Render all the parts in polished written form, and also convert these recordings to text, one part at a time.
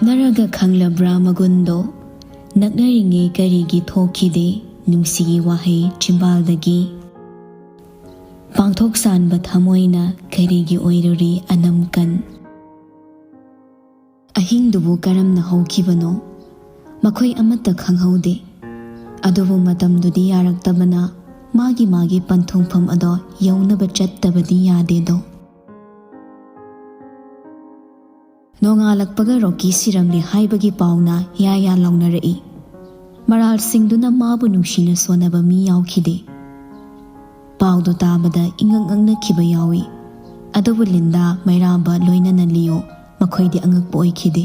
ꯂꯥꯞꯅꯔꯒ ꯈꯪꯂꯕ꯭ꯔꯥ ꯃꯒꯨꯟꯗꯣ ꯅꯛꯅꯔꯤꯉꯩ ꯀꯔꯤꯒꯤ ꯊꯣꯛꯈꯤꯗꯦ ꯅꯨꯡꯁꯤꯒꯤ ꯋꯥꯍꯩ ꯆꯤꯝꯕꯥꯜꯗꯒꯤ ꯄꯥꯡꯊꯣꯛ ꯁꯥꯟꯕ ꯊꯃꯣꯏꯅ ꯀꯔꯤꯒꯤ ꯑꯣꯏꯔꯨꯔꯤ ꯑꯅꯝꯀꯟ ꯑꯍꯤꯡꯗꯨꯕꯨ ꯀꯔꯝꯅ ꯍꯧꯈꯤꯕꯅꯣ ꯃꯈꯣꯏ ꯑꯃꯠꯇ ꯈꯪꯍꯧꯗꯦ ꯑꯗꯨꯕꯨ ꯃꯇꯝꯗꯨꯗꯤ ꯌꯥꯔꯛꯇꯕꯅ ꯃꯥꯒꯤ ꯄꯟꯊꯨꯡꯐꯝ ꯑꯗꯣ ꯌꯧꯅꯕ ꯆꯠꯇꯕꯗꯤ ꯌꯥꯗꯦꯗꯣ ꯅꯣꯡꯉꯥꯜꯂꯛꯄꯒ ꯔꯣꯀꯤ ꯁꯤꯔꯝꯂꯦ ꯍꯥꯏꯕꯒꯤ ꯄꯥꯎꯅ ꯌꯥ ꯂꯥꯎꯅꯔꯛꯏ ꯃꯔꯥꯜꯁꯤꯡꯗꯨꯅ ꯃꯥꯕꯨ ꯅꯨꯡꯁꯤꯅ ꯁꯣꯟꯅꯕ ꯃꯤ ꯌꯥꯎꯈꯤꯗꯦ ꯄꯥꯎꯗꯨ ꯇꯥꯕꯗ ꯏꯉꯛꯉꯛꯅꯈꯤꯕ ꯌꯥꯎꯏ ꯑꯗꯨꯕꯨ ꯂꯤꯟꯗꯥ ꯃꯩꯔꯥꯕ ꯂꯣꯏꯅꯅ ꯂꯤꯌꯣ ꯃꯈꯣꯏꯗꯤ ꯑꯉꯛꯄ ꯑꯣꯏꯈꯤꯗꯦ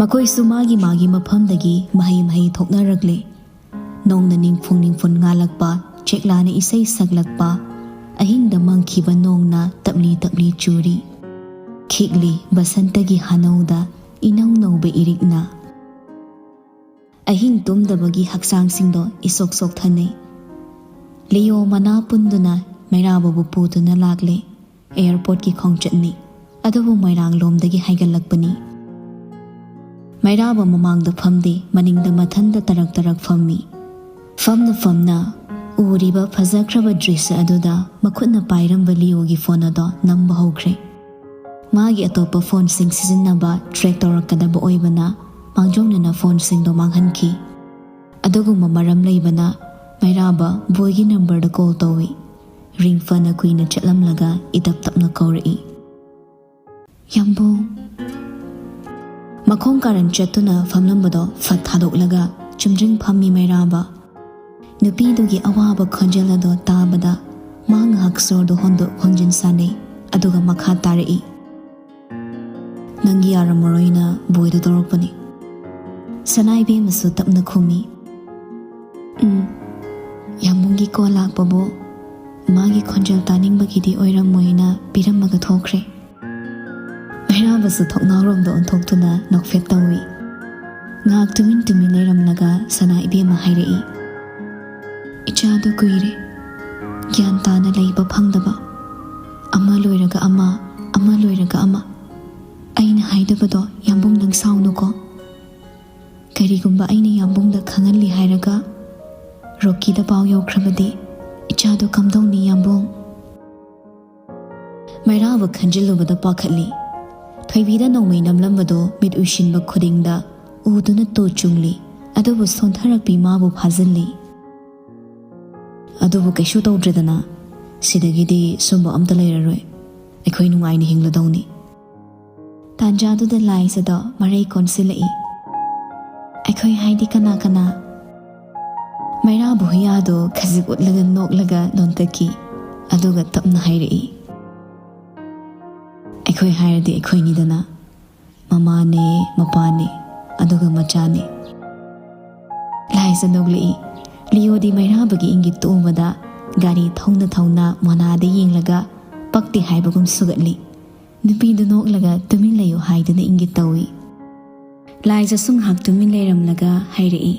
ꯃꯈꯣꯏꯁꯨ ꯃꯥꯒꯤ ꯃꯐꯝꯗꯒꯤ ꯃꯍꯩ ꯊꯣꯛꯅꯔꯛꯂꯦ ꯅꯣꯡꯅ ꯅꯤꯡꯐꯨꯡ ꯉꯥꯜꯂꯛꯄ ꯆꯦꯛꯂꯥꯅ ꯏꯁꯩ ꯁꯛꯂꯛꯄ ꯑꯍꯤꯡꯗ ꯃꯪꯈꯤꯕ ꯅꯣꯡꯅ ꯇꯞꯂꯤ ꯆꯨꯔꯤ ꯈꯤꯛꯂꯤ ꯕꯁꯟꯇꯒꯤ ꯍꯅꯧꯗ ꯏꯅꯧ ꯅꯧꯕ ꯏꯔꯤꯛꯅ ꯑꯍꯤꯡ ꯇꯨꯝꯗꯕꯒꯤ ꯍꯛꯆꯥꯡꯁꯤꯡꯗꯣ ꯏꯁꯣꯛ ꯁꯣꯛꯊꯅꯩ ꯂꯤꯌꯣ ꯃꯅꯥ ꯄꯨꯟꯗꯨꯅ ꯃꯩꯔꯥꯕꯕꯨ ꯄꯨꯗꯨꯅ ꯂꯥꯛꯂꯦ ꯑꯦꯌꯔꯄꯣꯔꯠꯀꯤ ꯈꯣꯡꯆꯠꯅꯤ ꯑꯗꯨꯕꯨ ꯃꯣꯏꯔꯥꯡꯂꯣꯝꯗꯒꯤ ꯍꯥꯏꯒꯠꯂꯛꯄꯅꯤ ꯃꯩꯔꯥꯕ ꯃꯃꯥꯡꯗ ꯐꯝꯗꯦ ꯃꯅꯤꯡꯗ ꯃꯊꯟꯗ ꯇꯔꯛ ꯐꯝꯃꯤ ꯐꯝꯅ ꯎꯔꯤꯕ ꯐꯖꯈ꯭ꯔꯕ ꯗ꯭ꯔꯤꯁ ꯑꯗꯨꯗ ꯃꯈꯨꯠꯅ ꯄꯥꯏꯔꯝꯕ ꯂꯤꯌꯣꯒꯤ ꯐꯣꯟ ꯑꯗꯣ ꯅꯝꯕ ꯍꯧꯈ꯭ꯔꯦ ꯃꯥꯒꯤ ꯑꯇꯣꯞꯄ ꯐꯣꯟꯁꯤꯡ ꯁꯤꯖꯤꯟꯅꯕ ꯇ꯭ꯔꯦꯛ ꯇꯧꯔꯛꯀꯗꯕ ꯑꯣꯏꯕꯅ ꯃꯥꯡꯖꯧꯅꯅ ꯐꯣꯟꯁꯤꯡꯗꯣ ꯃꯥꯡꯍꯟꯈꯤ ꯑꯗꯨꯒꯨꯝꯕ ꯃꯔꯝ ꯂꯩꯕꯅ ꯃꯩꯔꯥꯕ ꯕꯣꯏꯒꯤ ꯅꯝꯕꯔꯗ ꯀꯣꯜ ꯇꯧꯏ ꯔꯤꯡ ꯐꯅ ꯀꯨꯏꯅ ꯆꯠꯂꯝꯂꯒ ꯏꯇꯞ ꯇꯞꯅ ꯀꯧꯔꯛꯏ ꯌꯥꯝꯕꯨ ꯃꯈꯣꯡ ꯀꯥꯔꯟ ꯆꯠꯇꯨꯅ ꯐꯝꯂꯝꯕꯗꯣ ꯐꯠ ꯊꯥꯗꯣꯛꯂꯒ ꯆꯨꯝꯗ꯭ꯔꯤꯡ ꯐꯝꯃꯤ ꯃꯩꯔꯥꯕ ꯅꯨꯄꯤꯗꯨꯒꯤ ꯑꯋꯥꯕ ꯈꯣꯟꯖꯦꯜ ꯑꯗꯣ ꯇꯥꯕꯗ ꯃꯥ ꯉꯥꯏꯍꯥꯛ ꯁꯣꯔꯗꯣ ꯍꯣꯟꯗꯣꯛ ꯍꯣꯟꯖꯤꯟ ꯁꯥꯟꯅꯩ ꯑꯗꯨꯒ ꯃꯈꯥ ꯇꯥꯔꯛꯏ ꯅꯪꯒꯤ ꯌꯥꯔꯝꯃꯔꯣꯏꯅ ꯕꯣꯏꯗ ꯇꯧꯔꯛꯄꯅꯤ ꯁꯅꯥꯏꯕꯦꯝꯃꯁꯨ ꯇꯞꯅ ꯈꯨꯝꯃꯤ ꯌꯥꯝꯕꯨꯡꯒꯤ ꯀꯣꯜ ꯂꯥꯛꯄꯕꯨ ꯃꯥꯒꯤ ꯈꯣꯟꯖꯦꯜ ꯇꯥꯅꯤꯡꯕꯒꯤꯗꯤ ꯑꯣꯏꯔꯝꯃꯣꯏꯅ ꯄꯤꯔꯝꯃꯒ ꯊꯣꯛꯈ꯭ꯔꯦ ꯃꯩꯔꯥꯕꯁꯨ ꯊꯣꯛꯅꯥꯎꯔꯣꯝꯗ ꯑꯣꯟꯊꯣꯛꯇꯨꯅ ꯅꯣꯛꯐꯦꯠ ꯇꯧꯏ ꯉꯥꯏꯍꯥꯛ ꯇꯨꯃꯤꯟ ꯂꯩꯔꯝꯂꯒ ꯁꯅꯥ ꯏꯕꯦꯝꯃ ꯍꯥꯏꯔꯛꯏ ꯏꯆꯥꯗꯨ ꯀꯨꯏꯔꯦ ꯒ꯭ꯌꯥꯟ ꯇꯥꯅ ꯂꯩꯕ ꯐꯪꯗꯕ ꯑꯃ ꯂꯣꯏꯔꯒ ꯑꯃ ꯂꯣꯏꯔꯒ ꯑꯃ ꯑꯩꯅ ꯍꯥꯏꯗꯕꯗꯣ ꯌꯥꯝꯕꯨꯡ ꯅꯪ ꯁꯥꯎꯅꯨꯀꯣ ꯀꯔꯤꯒꯨꯝꯕ ꯑꯩꯅ ꯌꯥꯝꯕꯨꯡꯗ ꯈꯪꯍꯜꯂꯤ ꯍꯥꯏꯔꯒ ꯔꯣꯀꯤꯗ ꯄꯥꯎ ꯌꯧꯈ꯭ꯔꯕꯗꯤ ꯏꯆꯥꯗꯣ ꯀꯝꯗꯧꯅꯤ ꯌꯥꯝꯕꯨꯡ ꯃꯩꯔꯥꯕ ꯈꯟꯖꯤꯜꯂꯨꯕꯗ ꯄꯥꯈꯠꯂꯤ ꯊꯣꯏꯕꯤꯗ ꯅꯣꯡꯃꯩ ꯅꯝꯂꯝꯕꯗꯣ ꯃꯤꯠ ꯎꯏꯁꯤꯟꯕ ꯈꯨꯗꯤꯡꯗ ꯎꯗꯨꯅ ꯇꯨ ꯆꯨꯡꯂꯤ ꯑꯗꯨꯕꯨ ꯁꯣꯟꯊꯔꯛꯄꯤ ꯃꯥꯕꯨ ꯐꯥꯖꯤꯜꯂꯤ ꯑꯗꯨꯕꯨ ꯀꯩꯁꯨ ꯇꯧꯗ꯭ꯔꯦꯗꯅ ꯁꯤꯗꯒꯤꯗꯤ ꯁꯨꯝꯕ ꯑꯝꯇ ꯂꯩꯔꯔꯣꯏ ꯑꯩꯈꯣꯏ ꯅꯨꯡꯉꯥꯏꯅ ꯍꯤꯡꯂꯗꯧꯅꯤ ꯇꯥꯟꯖꯥꯗꯨꯗ ꯂꯥꯏꯖꯗꯣ ꯃꯔꯩ ꯀꯣꯟꯁꯤꯜꯂꯛꯏ ꯑꯩꯈꯣꯏ ꯍꯥꯏꯗꯤ ꯀꯅꯥ ꯃꯩꯔꯥꯕ ꯍꯨꯌꯥꯗꯣ ꯈꯖꯤꯛ ꯎꯠꯂꯒ ꯅꯣꯛꯂꯒ ꯅꯣꯟꯇꯛꯈꯤ ꯑꯗꯨꯒ ꯇꯞꯅ ꯍꯥꯏꯔꯛꯏ ꯑꯩꯈꯣꯏ ꯍꯥꯏꯔꯗꯤ ꯑꯩꯈꯣꯏꯅꯤꯗꯅ ꯃꯃꯥꯅꯦ ꯃꯄꯥꯅꯦ ꯑꯗꯨꯒ ꯃꯆꯥꯅꯦ ꯂꯥꯏꯖ ꯅꯣꯛꯂꯛꯏ ꯂꯤꯌꯣꯗꯤ ꯃꯩꯔꯥꯕꯒꯤ ꯏꯪꯒꯤꯠꯇ ꯎꯕꯗ ꯒꯥꯔꯤ ꯊꯧꯅ ꯃꯣꯅꯥꯗ ꯌꯦꯡꯂꯒ ꯄꯛꯇꯦ ꯍꯥꯏꯕꯒꯨꯝ ꯁꯨꯒꯠꯂꯤ ꯅꯨꯄꯤꯗꯨ ꯅꯣꯛꯂꯒ ꯇꯨꯃꯤꯟ ꯂꯩꯌꯨ ꯍꯥꯏꯗꯨꯅ ꯏꯪꯒꯤꯠ ꯇꯧꯏ ꯂꯥꯏꯖꯁꯨ ꯉꯥꯏꯍꯥꯛ ꯇꯨꯃꯤꯟ ꯂꯩꯔꯝꯂꯒ ꯍꯥꯏꯔꯛꯏ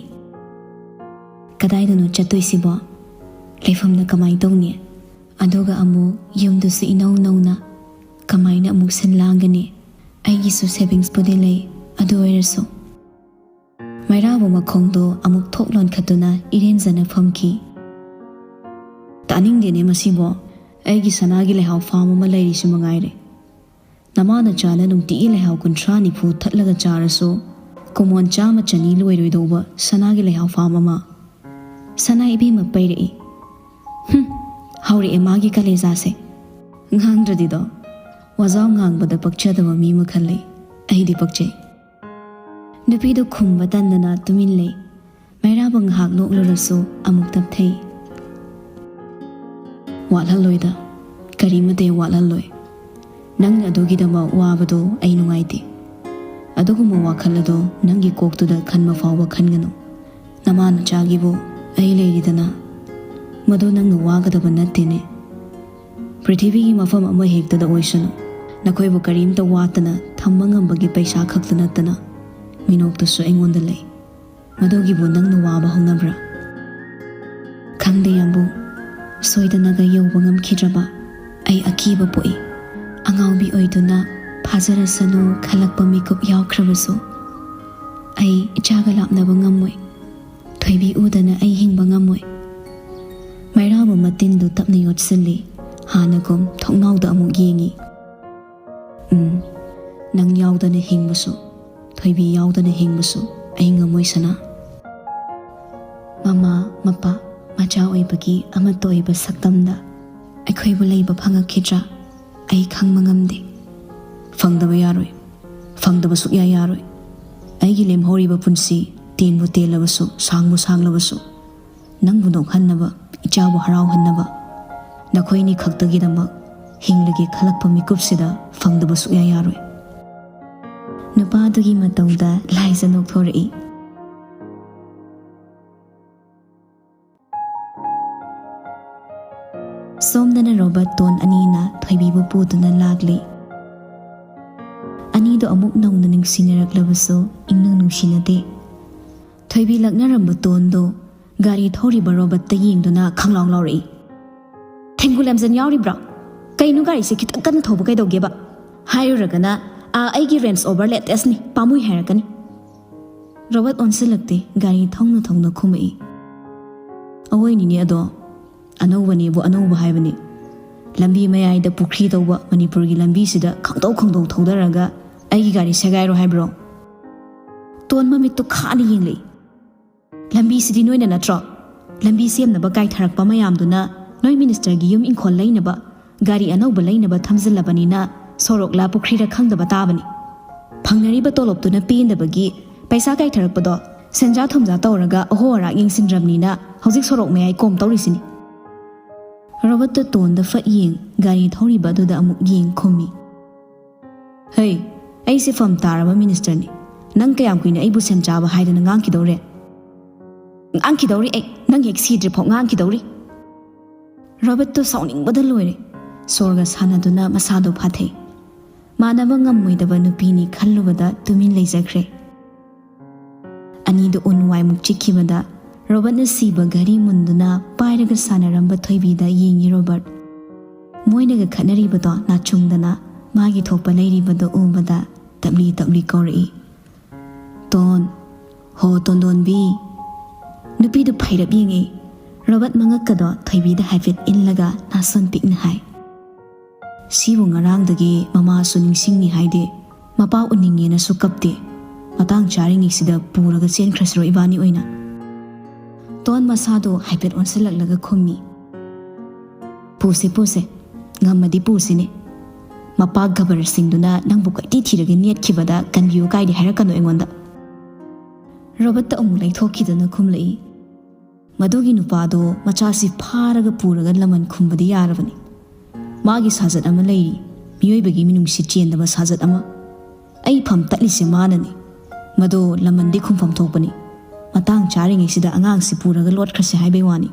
ꯀꯗꯥꯏꯗꯅꯣ ꯆꯠꯇꯣꯏꯁꯤꯕꯣ ꯂꯩꯐꯝꯅ ꯀꯃꯥꯏ ꯇꯧꯅꯤ ꯑꯗꯨꯒ ꯑꯃꯨꯛ ꯌꯨꯝꯗꯨꯁꯨ ꯏꯅꯧ ꯅꯧꯅ ꯀꯃꯥꯏꯅ ꯑꯃꯨꯛ ꯁꯤꯟ ꯂꯥꯡꯒꯅꯤ ꯑꯩꯒꯤꯁꯨ ꯁꯦꯚꯤꯡꯁꯄꯨꯗꯤ ꯂꯩ ꯑꯗꯨ ꯑꯣꯏꯔꯁꯨ ꯃꯩꯔꯥꯕ ꯃꯈꯣꯡꯗꯣ ꯑꯃꯨꯛ ꯊꯣꯛ ꯂꯣꯟꯈꯠꯇꯨꯅ ꯏꯔꯦꯟꯖꯅ ꯐꯝꯈꯤ ꯇꯥꯅꯤꯡꯗꯦꯅꯦ ꯃꯁꯤꯕꯣ ꯑꯩꯒꯤ ꯁꯅꯥꯒꯤ ꯂꯩꯍꯥꯎ ꯐꯥꯝ ꯑꯃ ꯂꯩꯔꯤꯁꯤ ꯃꯉꯥꯏꯔꯦ ꯅꯃꯥꯅ ꯆꯥꯅ ꯅꯨꯡꯇꯤꯒꯤ ꯂꯩꯍꯥꯎ 30-40 ꯊꯠꯂꯒ ꯆꯥꯔꯁꯨ ꯀꯨꯃꯣꯟ 100-100 ꯂꯣꯏꯔꯣꯏꯗꯧꯕ ꯁꯅꯥꯒꯤ ꯂꯩꯍꯥꯎ ꯐꯥꯝ ꯑꯃ ꯁꯅꯥ ꯏꯕꯦꯝꯃ ꯄꯩꯔꯛꯏ ꯍꯧꯔꯛꯑꯦ ꯃꯥꯒꯤ ꯀꯂꯦꯖꯥꯁꯦ ꯉꯥꯡꯗ꯭ꯔꯗꯤꯗꯣ ꯋꯥꯖꯥꯎ ꯉꯥꯡꯕꯗ ꯄꯛꯆꯗꯕ ꯃꯤ ꯃꯈꯜ ꯂꯩ ꯑꯩꯗꯤ ꯄꯛꯆꯩ ꯅꯨꯄꯤꯗꯣ ꯈꯨꯝꯕ ꯇꯟꯗꯅ ꯇꯨꯃꯤꯟ ꯂꯩ ꯃꯩꯔꯥꯕ ꯉꯥꯏꯍꯥꯛ ꯅꯣꯛꯂꯨꯔꯁꯨ ꯑꯃꯨꯛ ꯇꯞꯊꯩ ꯋꯥꯠꯍꯜꯂꯣꯏꯗ ꯀꯔꯤꯃꯇ ꯋꯥꯠꯍꯜꯂꯣꯏ ꯅꯪꯅ ꯑꯗꯨꯒꯤꯗꯃꯛ ꯋꯥꯕꯗꯣ ꯑꯩ ꯅꯨꯡꯉꯥꯏꯇꯦ ꯑꯗꯨꯒꯨꯝꯕ ꯋꯥꯈꯜ ꯑꯗꯣ ꯅꯪꯒꯤ ꯀꯣꯛꯇꯨꯗ ꯈꯟꯕ ꯐꯥꯎꯕ ꯈꯟꯒꯅꯨ ꯅꯃꯥ ꯅꯆꯥꯒꯤꯕꯨ ꯑꯩ ꯂꯩꯔꯤꯗꯅ ꯃꯗꯨ ꯅꯪꯅ ꯋꯥꯒꯗꯕ ꯅꯠꯇꯦꯅꯦ ꯄ꯭ꯔꯤꯊꯤꯕꯤꯒꯤ ꯃꯐꯝ ꯑꯃ ꯍꯦꯛꯇꯗ ꯑꯣꯏꯁꯅꯨ ꯅꯈꯣꯏꯕꯨ ꯀꯔꯤꯝꯇ ꯋꯥꯠꯇꯅ ꯊꯝꯕ ꯉꯝꯕꯒꯤ ꯄꯩꯁꯥ ꯈꯛꯇ ꯅꯠꯇꯅ ꯃꯤꯅꯣꯛꯇꯁꯨ ꯑꯩꯉꯣꯟꯗ ꯂꯩ ꯃꯗꯨꯒꯤꯕꯨ ꯅꯪꯅ ꯋꯥꯕ ꯍꯧꯅꯕ꯭ꯔꯥ ꯈꯪꯗꯦ ꯌꯥꯝꯕꯨ ꯁꯣꯏꯗꯅꯒ ꯌꯧꯕ ꯉꯝꯈꯤꯗ꯭ꯔꯕ ꯑꯩ ꯑꯀꯤꯕ ꯄꯣꯛꯏ ꯑꯉꯥꯎꯕꯤ ꯑꯣꯏꯗꯨꯅ ꯐꯥꯖꯔꯁꯅꯨ ꯈꯜꯂꯛꯄ ꯃꯤꯀꯨꯞ ꯌꯥꯎꯈ꯭ꯔꯕꯁꯨ ꯑꯩ ꯏꯆꯥꯒ ꯂꯥꯞꯅꯕ ꯉꯝꯃꯣꯏ ꯊꯣꯏꯕꯤ ꯎꯗꯅ ꯑꯩ ꯍꯤꯡꯕ ꯉꯝꯃꯣꯏ ꯃꯩꯔꯥꯕ ꯃꯇꯤꯟꯗꯨ ꯇꯞꯅ ꯌꯣꯠꯁꯤꯜꯂꯤ ꯍꯥꯟꯅꯒꯨꯝ ꯊꯣꯡꯅꯥꯎꯗ ꯑꯃꯨꯛ ꯌꯦꯡꯉꯤ ꯅꯪ ꯌꯥꯎꯗꯅ ꯍꯤꯡꯕꯁꯨ ꯊꯣꯏꯕꯤ ꯌꯥꯎꯗꯅ ꯍꯤꯡꯕꯁꯨ ꯑꯩ ꯉꯝꯃꯣꯏ ꯁꯅꯥ ꯃꯃꯥ ꯃꯄꯥ ꯃꯆꯥ ꯑꯣꯏꯕꯒꯤ ꯑꯃꯠꯇ ꯑꯣꯏꯕ ꯁꯛꯇꯝꯗ ꯑꯩꯈꯣꯏꯕꯨ ꯂꯩꯕ ꯐꯪꯉꯛꯈꯤꯗ꯭ꯔꯥ ꯑꯩ ꯈꯪꯕ ꯉꯝꯗꯦ ꯐꯪꯗꯕ ꯌꯥꯔꯣꯏ ꯐꯪꯗꯕ ꯁꯨꯛꯌꯥ ꯌꯥꯔꯣꯏ ꯑꯩꯒꯤ ꯂꯦꯝꯍꯧꯔꯤꯕ ꯄꯨꯟꯁꯤ ꯇꯦꯟꯕꯨ ꯇꯦꯜꯂꯕꯁꯨ ꯁꯥꯡꯕꯨ ꯁꯥꯡꯂꯕꯁꯨ ꯅꯪꯕꯨ ꯅꯣꯛꯍꯟꯅꯕ ꯏꯆꯥꯕꯨ ꯍꯔꯥꯎꯍꯟꯅꯕ ꯅꯈꯣꯏꯅꯤ ꯈꯛꯇꯒꯤꯗꯃꯛ ꯍꯤꯡꯂꯒꯦ ꯈꯜꯂꯛꯄ ꯃꯤꯀꯨꯞꯁꯤꯗ ꯐꯪꯗꯕ ꯁꯨꯛꯌꯥ ꯌꯥꯔꯣꯏ ꯅꯨꯄꯥꯗꯨꯒꯤ ꯃꯇꯧꯗ ꯂꯥꯏꯖ ꯅꯣꯛꯊꯣꯔꯛꯏ ꯁꯣꯝꯗꯅ ꯔꯣꯕꯔꯠ ꯇꯣꯟ ꯑꯅꯤꯅ ꯊꯣꯏꯕꯤꯕꯨ ꯄꯨꯗꯨꯅ ꯂꯥꯛꯂꯤ ꯑꯅꯤꯗꯣ ꯑꯃꯨꯛ ꯅꯧꯅ ꯅꯨꯡꯁꯤꯅꯔꯛꯂꯕꯁꯨ ꯏꯪꯅꯨꯡ ꯅꯨꯡꯁꯤꯅꯗꯦ ꯊꯣꯏꯕꯤ ꯂꯛꯅꯔꯝꯕ ꯇꯣꯟꯗꯣ ꯒꯥꯔꯤ ꯊꯧꯔꯤꯕ ꯔꯣꯕꯔꯠꯇ ꯌꯦꯡꯗꯨꯅ ꯈꯪꯂꯥꯎ ꯂꯥꯎꯔꯛꯏ ꯊꯦꯡꯒꯨ ꯂꯦꯝꯖꯟ ꯌꯥꯎꯔꯤꯕ꯭ꯔꯣ ꯀꯩꯅꯣ ꯒꯥꯔꯤꯁꯦ ꯈꯤꯇꯪ ꯀꯟꯅ ꯊꯧꯕ ꯀꯩꯗꯧꯒꯦꯕ ꯍꯥꯏꯔꯨꯔꯒꯅ ꯑꯩꯒꯤ ꯔꯦꯟꯖ ꯑꯣꯚꯔ ꯂꯦꯇꯦꯁꯅꯤ ꯄꯥꯝꯃꯨꯏ ꯍꯥꯏꯔꯛꯀꯅꯤ ꯔꯣꯕꯔꯠ ꯑꯣꯟꯁꯤꯜꯂꯛꯇꯦ ꯒꯥꯔꯤ ꯊꯧꯅ ꯊꯧꯅ ꯈꯨꯝꯃꯛꯏ ꯑꯋꯣꯏꯅꯤꯅꯦ ꯑꯗꯣ ꯑꯅꯧꯕꯅꯦꯕꯨ ꯑꯅꯧꯕ ꯍꯥꯏꯕꯅꯤ ꯂꯝꯕꯤ ꯃꯌꯥꯏꯗ ꯄꯨꯈ꯭ꯔꯤ ꯇꯧꯕ ꯃꯅꯤꯄꯨꯔꯒꯤ ꯂꯝꯕꯤꯁꯤꯗ ꯈꯪꯗꯧ ꯊꯧꯗꯔꯒ ꯑꯩꯒꯤ ꯒꯥꯔꯤ ꯁꯦꯒꯥꯏꯔꯣ ꯍꯥꯏꯕ꯭ꯔꯣ ꯇꯣꯟ ꯃꯃꯤꯠꯇꯨ ꯈꯥꯅ ꯌꯦꯡꯂꯛꯏ ꯂꯝꯕꯤꯁꯤꯗꯤ ꯅꯣꯏꯅ ꯅꯠꯇ꯭ꯔꯣ ꯂꯝꯕꯤ ꯁꯦꯝꯅꯕ ꯀꯥꯏꯊꯔꯛꯄ ꯃꯌꯥꯝꯗꯨꯅ ꯅꯣꯏ ꯃꯤꯅꯤꯁꯇꯔꯒꯤ ꯌꯨꯝ ꯏꯪꯈꯣꯜ ꯂꯩꯅꯕ ꯒꯥꯔꯤ ꯑꯅꯧꯕ ꯂꯩꯅꯕ ꯊꯝꯖꯤꯜꯂꯕꯅꯤꯅ ꯁꯣꯔꯣꯛꯂꯥ ꯄꯨꯈ꯭ꯔꯤꯔ ꯈꯪꯗꯕ ꯇꯥꯕꯅꯤ ꯐꯪꯅꯔꯤꯕ ꯇꯣꯂꯣꯞꯇꯨꯅ ꯄꯦꯟꯗꯕꯒꯤ ꯄꯩꯁా ꯀꯥꯏꯊꯔꯛꯄꯗꯣ ꯁꯦꯟꯖꯥ ꯊꯨꯝꯖꯥ ꯇꯧꯔꯒ ꯑꯍꯣ ꯑꯔꯥꯛ ꯌꯦꯡꯁꯤꯟꯗ꯭ꯔꯕꯅꯤꯅ ꯍꯧꯖꯤꯛ ꯁꯣꯔꯣꯛ ꯃꯌꯥꯏ ꯀꯣꯝ ꯇꯧꯔꯤꯁꯤꯅꯤ ꯔꯣꯕꯔꯠꯇ ꯇꯣꯟꯗ ꯐꯠ ꯌꯦꯡ ꯒꯥꯔꯤ ꯊꯧꯔꯤꯕ ꯑꯗꯨꯗ ꯑꯃꯨꯛ ꯌꯦꯡ ꯈꯨꯝꯃꯤ ꯍꯩ ꯑꯩꯁꯦ ꯐꯝ ꯇꯥꯔꯕ ꯃꯤꯅꯤꯁꯇꯔꯅꯤ ꯅꯪ ꯀꯌꯥꯝ ꯀꯨꯏꯅ ꯑꯩꯕꯨ ꯁꯦꯟ ꯆꯥꯕ ꯍꯥꯏꯗꯅ ꯉꯥꯡꯈꯤꯗꯧꯔꯦ ꯉꯥꯡꯈꯤꯗꯧꯔꯤ ꯑꯩ ꯅꯪ ꯍꯦꯛ ꯁꯤꯗ꯭ꯔꯤꯐꯥꯎ ꯉꯥꯡꯈꯤꯗꯧꯔꯤ ꯔꯣꯕꯔꯠꯇꯣ ꯁꯥꯎꯅꯤꯡꯕꯗ ꯂꯣꯏꯔꯦ ꯁꯣꯔꯒ ꯁꯥꯟꯅꯗꯨꯅ ꯃꯁꯥꯗꯣ ꯐꯥꯊꯩ ꯃꯥꯟꯅꯕ ꯉꯝꯃꯣꯏꯗꯕ ꯅꯨꯄꯤꯅꯤ ꯈꯜꯂꯨꯕꯗ ꯇꯨꯃꯤꯟ ꯂꯩꯖꯈ꯭ꯔꯦ ꯑꯅꯤꯗꯨ ꯎꯟ ꯋꯥꯏꯃꯨꯛ ꯆꯤꯛꯈꯤꯕꯗ ꯔꯣꯕꯔꯠꯅ ꯁꯤꯕ ꯒꯥꯔꯤ ꯃꯨꯟꯗꯨꯅ ꯄꯥꯏꯔꯒ ꯁꯥꯟꯅꯔꯝꯕ ꯊꯣꯏꯕꯤꯗ ꯌꯦꯡꯉꯤ ꯔꯣꯕꯔꯠ ꯃꯣꯏꯅꯒ ꯈꯠꯅꯔꯤꯕꯗꯣ ꯅꯥꯆꯨꯡꯗꯅ ꯃꯥꯒꯤ ꯊꯣꯛꯄ ꯂꯩꯔꯤꯕꯗꯣ ꯎꯕꯗ ꯇꯞꯂꯤ ꯇꯞꯂꯤ ꯀꯧꯔꯛꯏ ꯇꯣꯟ ꯍꯣ ꯇꯣꯟꯗꯣꯟꯕꯤ ꯅꯨꯄꯤꯗꯨ ꯐꯩꯔꯞ ꯌꯦꯡꯉꯤ ꯔꯣꯕꯔꯠ ꯃꯉꯛꯀꯗꯣ ꯊꯣꯏꯕꯤꯗ ꯍꯥꯏꯐꯦꯠ ꯏꯜꯂꯒ ꯅꯥꯁꯣꯟ ꯄꯤꯛꯅ ꯍꯥꯏ ꯁꯤꯕꯨ ꯉꯔꯥꯡꯗꯒꯤ ꯃꯃꯥꯁꯨ ꯅꯤꯡꯁꯤꯡꯉꯤ ꯍꯥꯏꯗꯦ ꯃꯄꯥ ꯎꯅꯤꯡꯉꯦꯅꯁꯨ ꯀꯞꯇꯦ ꯃꯇꯥꯡ ꯆꯥꯔꯤꯉꯩꯁꯤꯗ ꯄꯨꯔꯒ ꯆꯦꯟꯈ꯭ꯔꯁꯤꯔꯣ ꯏꯕꯥꯅꯤ ꯑꯣꯏꯅ ꯇꯣꯟ ꯃꯁꯥꯗꯣ ꯍꯥꯏꯐꯦꯠ ꯑꯣꯟꯁꯤꯜꯂꯛꯂꯒ ꯈꯨꯝꯃꯤ ꯄꯨꯁꯦ ꯉꯝꯃꯗꯤ ꯄꯨꯁꯤꯅꯦ ꯃꯄꯥ ꯒꯕꯔꯁꯤꯡꯗꯨꯅ ꯅꯪꯕꯨ ꯀꯣꯏꯊꯤ ꯊꯤꯔꯒ ꯅꯦꯠꯈꯤꯕꯗ ꯀꯟꯕꯤꯌꯨ ꯀꯥꯏꯗꯦ ꯍꯥꯏꯔꯛꯀꯅꯨ ꯑꯩꯉꯣꯟꯗ ꯔꯣꯕꯔꯠꯇ ꯑꯃꯨꯛ ꯂꯩꯊꯣꯛꯈꯤꯗꯨꯅ ꯈꯨꯝꯂꯛꯏ ꯃꯗꯨꯒꯤ ꯅꯨꯄꯥꯗꯣ ꯃꯆꯥꯁꯤ ꯐꯥꯔꯒ ꯄꯨꯔꯒ ꯂꯃꯟ ꯈꯨꯝꯕꯗꯤ ꯌꯥꯔꯕꯅꯤ ꯃꯥꯒꯤ ꯁꯥꯖꯠ ꯑꯃ ꯂꯩꯔꯤ ꯃꯤꯑꯣꯏꯕꯒꯤ ꯃꯤꯅꯨꯡꯁꯤ ꯆꯦꯟꯗꯕ ꯁꯥꯖꯠ ꯑꯃ ꯑꯩ ꯐꯝ ꯇꯠꯂꯤꯁꯦ ꯃꯥꯅꯅꯤ ꯃꯗꯣ ꯂꯃꯟꯗꯤ ꯈꯨꯝꯐꯝ ꯊꯣꯛꯄꯅꯤ ꯃꯇꯥꯡ ꯆꯥꯔꯤꯉꯩꯁꯤꯗ ꯑꯉꯥꯡꯁꯤ ꯄꯨꯔꯒ ꯂꯣꯠꯈ꯭ꯔꯁꯤ ꯍꯥꯏꯕꯩ ꯋꯥꯅꯤ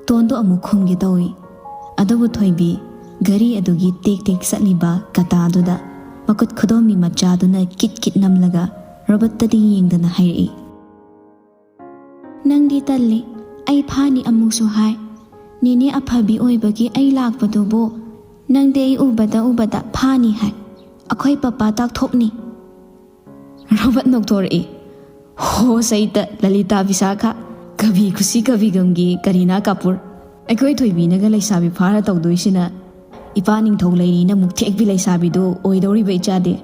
ꯇꯣꯟꯗꯣ ꯑꯃꯨꯛ ꯈꯨꯝꯒꯦ ꯇꯧꯏ ꯑꯗꯨꯕꯨ ꯊꯣꯏꯕꯤ ꯒꯥꯔꯤ ꯑꯗꯨꯒꯤ ꯇꯦꯛ ꯇꯦꯛ ꯆꯠꯂꯤꯕ ꯀꯇꯥꯗꯨꯗ ꯃꯈꯨꯠ ꯈꯨꯗꯣꯝꯕꯤ ꯃꯆꯥꯗꯨꯅ ꯀꯤꯠ ꯀꯤꯠ ꯅꯝꯂꯒ ꯔꯣꯕꯔꯠꯇꯗꯤ ꯌꯦꯡꯗꯅ ꯍꯥꯏꯔꯛꯏ ꯅꯪꯗꯤ ꯇꯜꯂꯤ ꯑꯩ ꯐꯥꯅꯤ ꯑꯃꯨꯛꯁꯨ ꯍꯥꯏ ꯅꯦꯅꯦ ꯑꯐꯕꯤ ꯑꯣꯏꯕꯒꯤ ꯑꯩ ꯂꯥꯛꯄꯗꯨꯕꯨ ꯅꯪꯗꯤ ꯑꯩ ꯎꯕꯗ ꯐꯥꯅꯤ ꯍꯥꯏ ꯑꯩꯈꯣꯏ ꯄꯄꯥ ꯇꯥꯛꯊꯣꯛꯅꯤ ꯔꯣꯕꯔꯠ ꯅꯣꯛꯊꯣꯔꯛꯏ ꯍꯣ ꯁꯩꯇ ꯂꯂꯤꯇꯥ ꯕꯤꯁꯥꯈꯥ ꯀꯕꯤ ꯈꯨꯁꯤ ꯀꯕꯤ ꯒꯝꯒꯤ ꯀꯔꯤꯅꯥ ꯀꯥꯄꯨꯔ ꯑꯩꯈꯣꯏ ꯊꯣꯏꯕꯤꯅꯒ ꯂꯩꯁꯥꯕꯤ ꯐꯥꯔ ꯇꯧꯗꯣꯏꯁꯤꯅ ꯏꯄꯥ ꯅꯤꯡꯊꯧ ꯂꯩꯔꯤꯅ ꯃꯨꯛ ꯊꯦꯛꯄꯤ ꯂꯩꯁꯥꯕꯤꯗꯣ ꯑꯣꯏꯗꯧꯔꯤꯕ ꯏꯆꯥꯗꯤ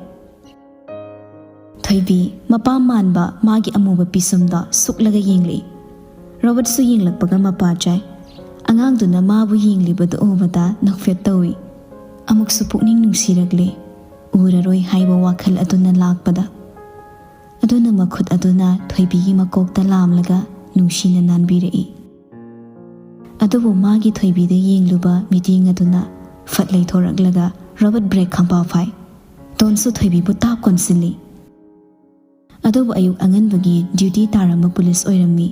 ꯊꯣꯏꯕꯤ ꯃꯄꯥ ꯃꯥꯟꯕ ꯃꯥꯒꯤ ꯑꯃꯨꯕ ꯄꯤꯁꯨꯝꯗ ꯁꯨꯛꯂꯒ ꯌꯦꯡꯂꯛꯏ ꯔꯣꯕꯔꯠꯁꯨ ꯌꯦꯡꯂꯛꯄꯒ ꯃꯄꯥ ꯆꯥꯏ ꯑꯉꯥꯡꯗꯨꯅ ꯃꯥꯕꯨ ꯌꯦꯡꯂꯤꯕꯗꯨ ꯎꯕꯗ ꯅꯣꯛꯐꯦꯠ ꯇꯧꯏ ꯑꯃꯨꯛꯁꯨ ꯄꯨꯛꯅꯤꯡ ꯅꯨꯡꯁꯤꯔꯛꯂꯦ ꯎꯔꯔꯣꯏ ꯍꯥꯏꯕ ꯋꯥꯈꯜ ꯑꯗꯨꯅ ꯂꯥꯛꯄꯗ ꯑꯗꯨꯅ ꯃꯈꯨꯠ ꯑꯗꯨꯅ ꯊꯣꯏꯕꯤꯒꯤ ꯃꯀꯣꯛꯇ ꯂꯥꯝꯂꯒ ꯅꯨꯡꯁꯤꯅ ꯅꯥꯟꯕꯤꯔꯛꯏ ꯑꯗꯨꯕꯨ ꯃꯥꯒꯤ ꯊꯣꯏꯕꯤꯗ ꯌꯦꯡꯂꯨꯕ ꯃꯤꯠꯌꯦꯡ ꯑꯗꯨꯅ ꯐꯠ ꯂꯩꯊꯣꯔꯛꯂꯒ ꯔꯣꯕꯔꯠ ꯕ꯭ꯔꯦꯛ ꯈꯪꯄꯥ ꯐꯥꯏ ꯇꯣꯟꯁꯨ ꯊꯣꯏꯕꯤꯕꯨ ꯇꯥꯞ ꯀꯣꯟꯁꯤꯜꯂꯤ ꯑꯗꯨꯕꯨ ꯑꯌꯨꯛ ꯑꯉꯟꯕꯒꯤ ꯗ꯭ꯌꯨꯇꯤ ꯇꯥꯔꯝꯕ ꯄꯨꯂꯤꯁ ꯑꯣꯏꯔꯝꯃꯤ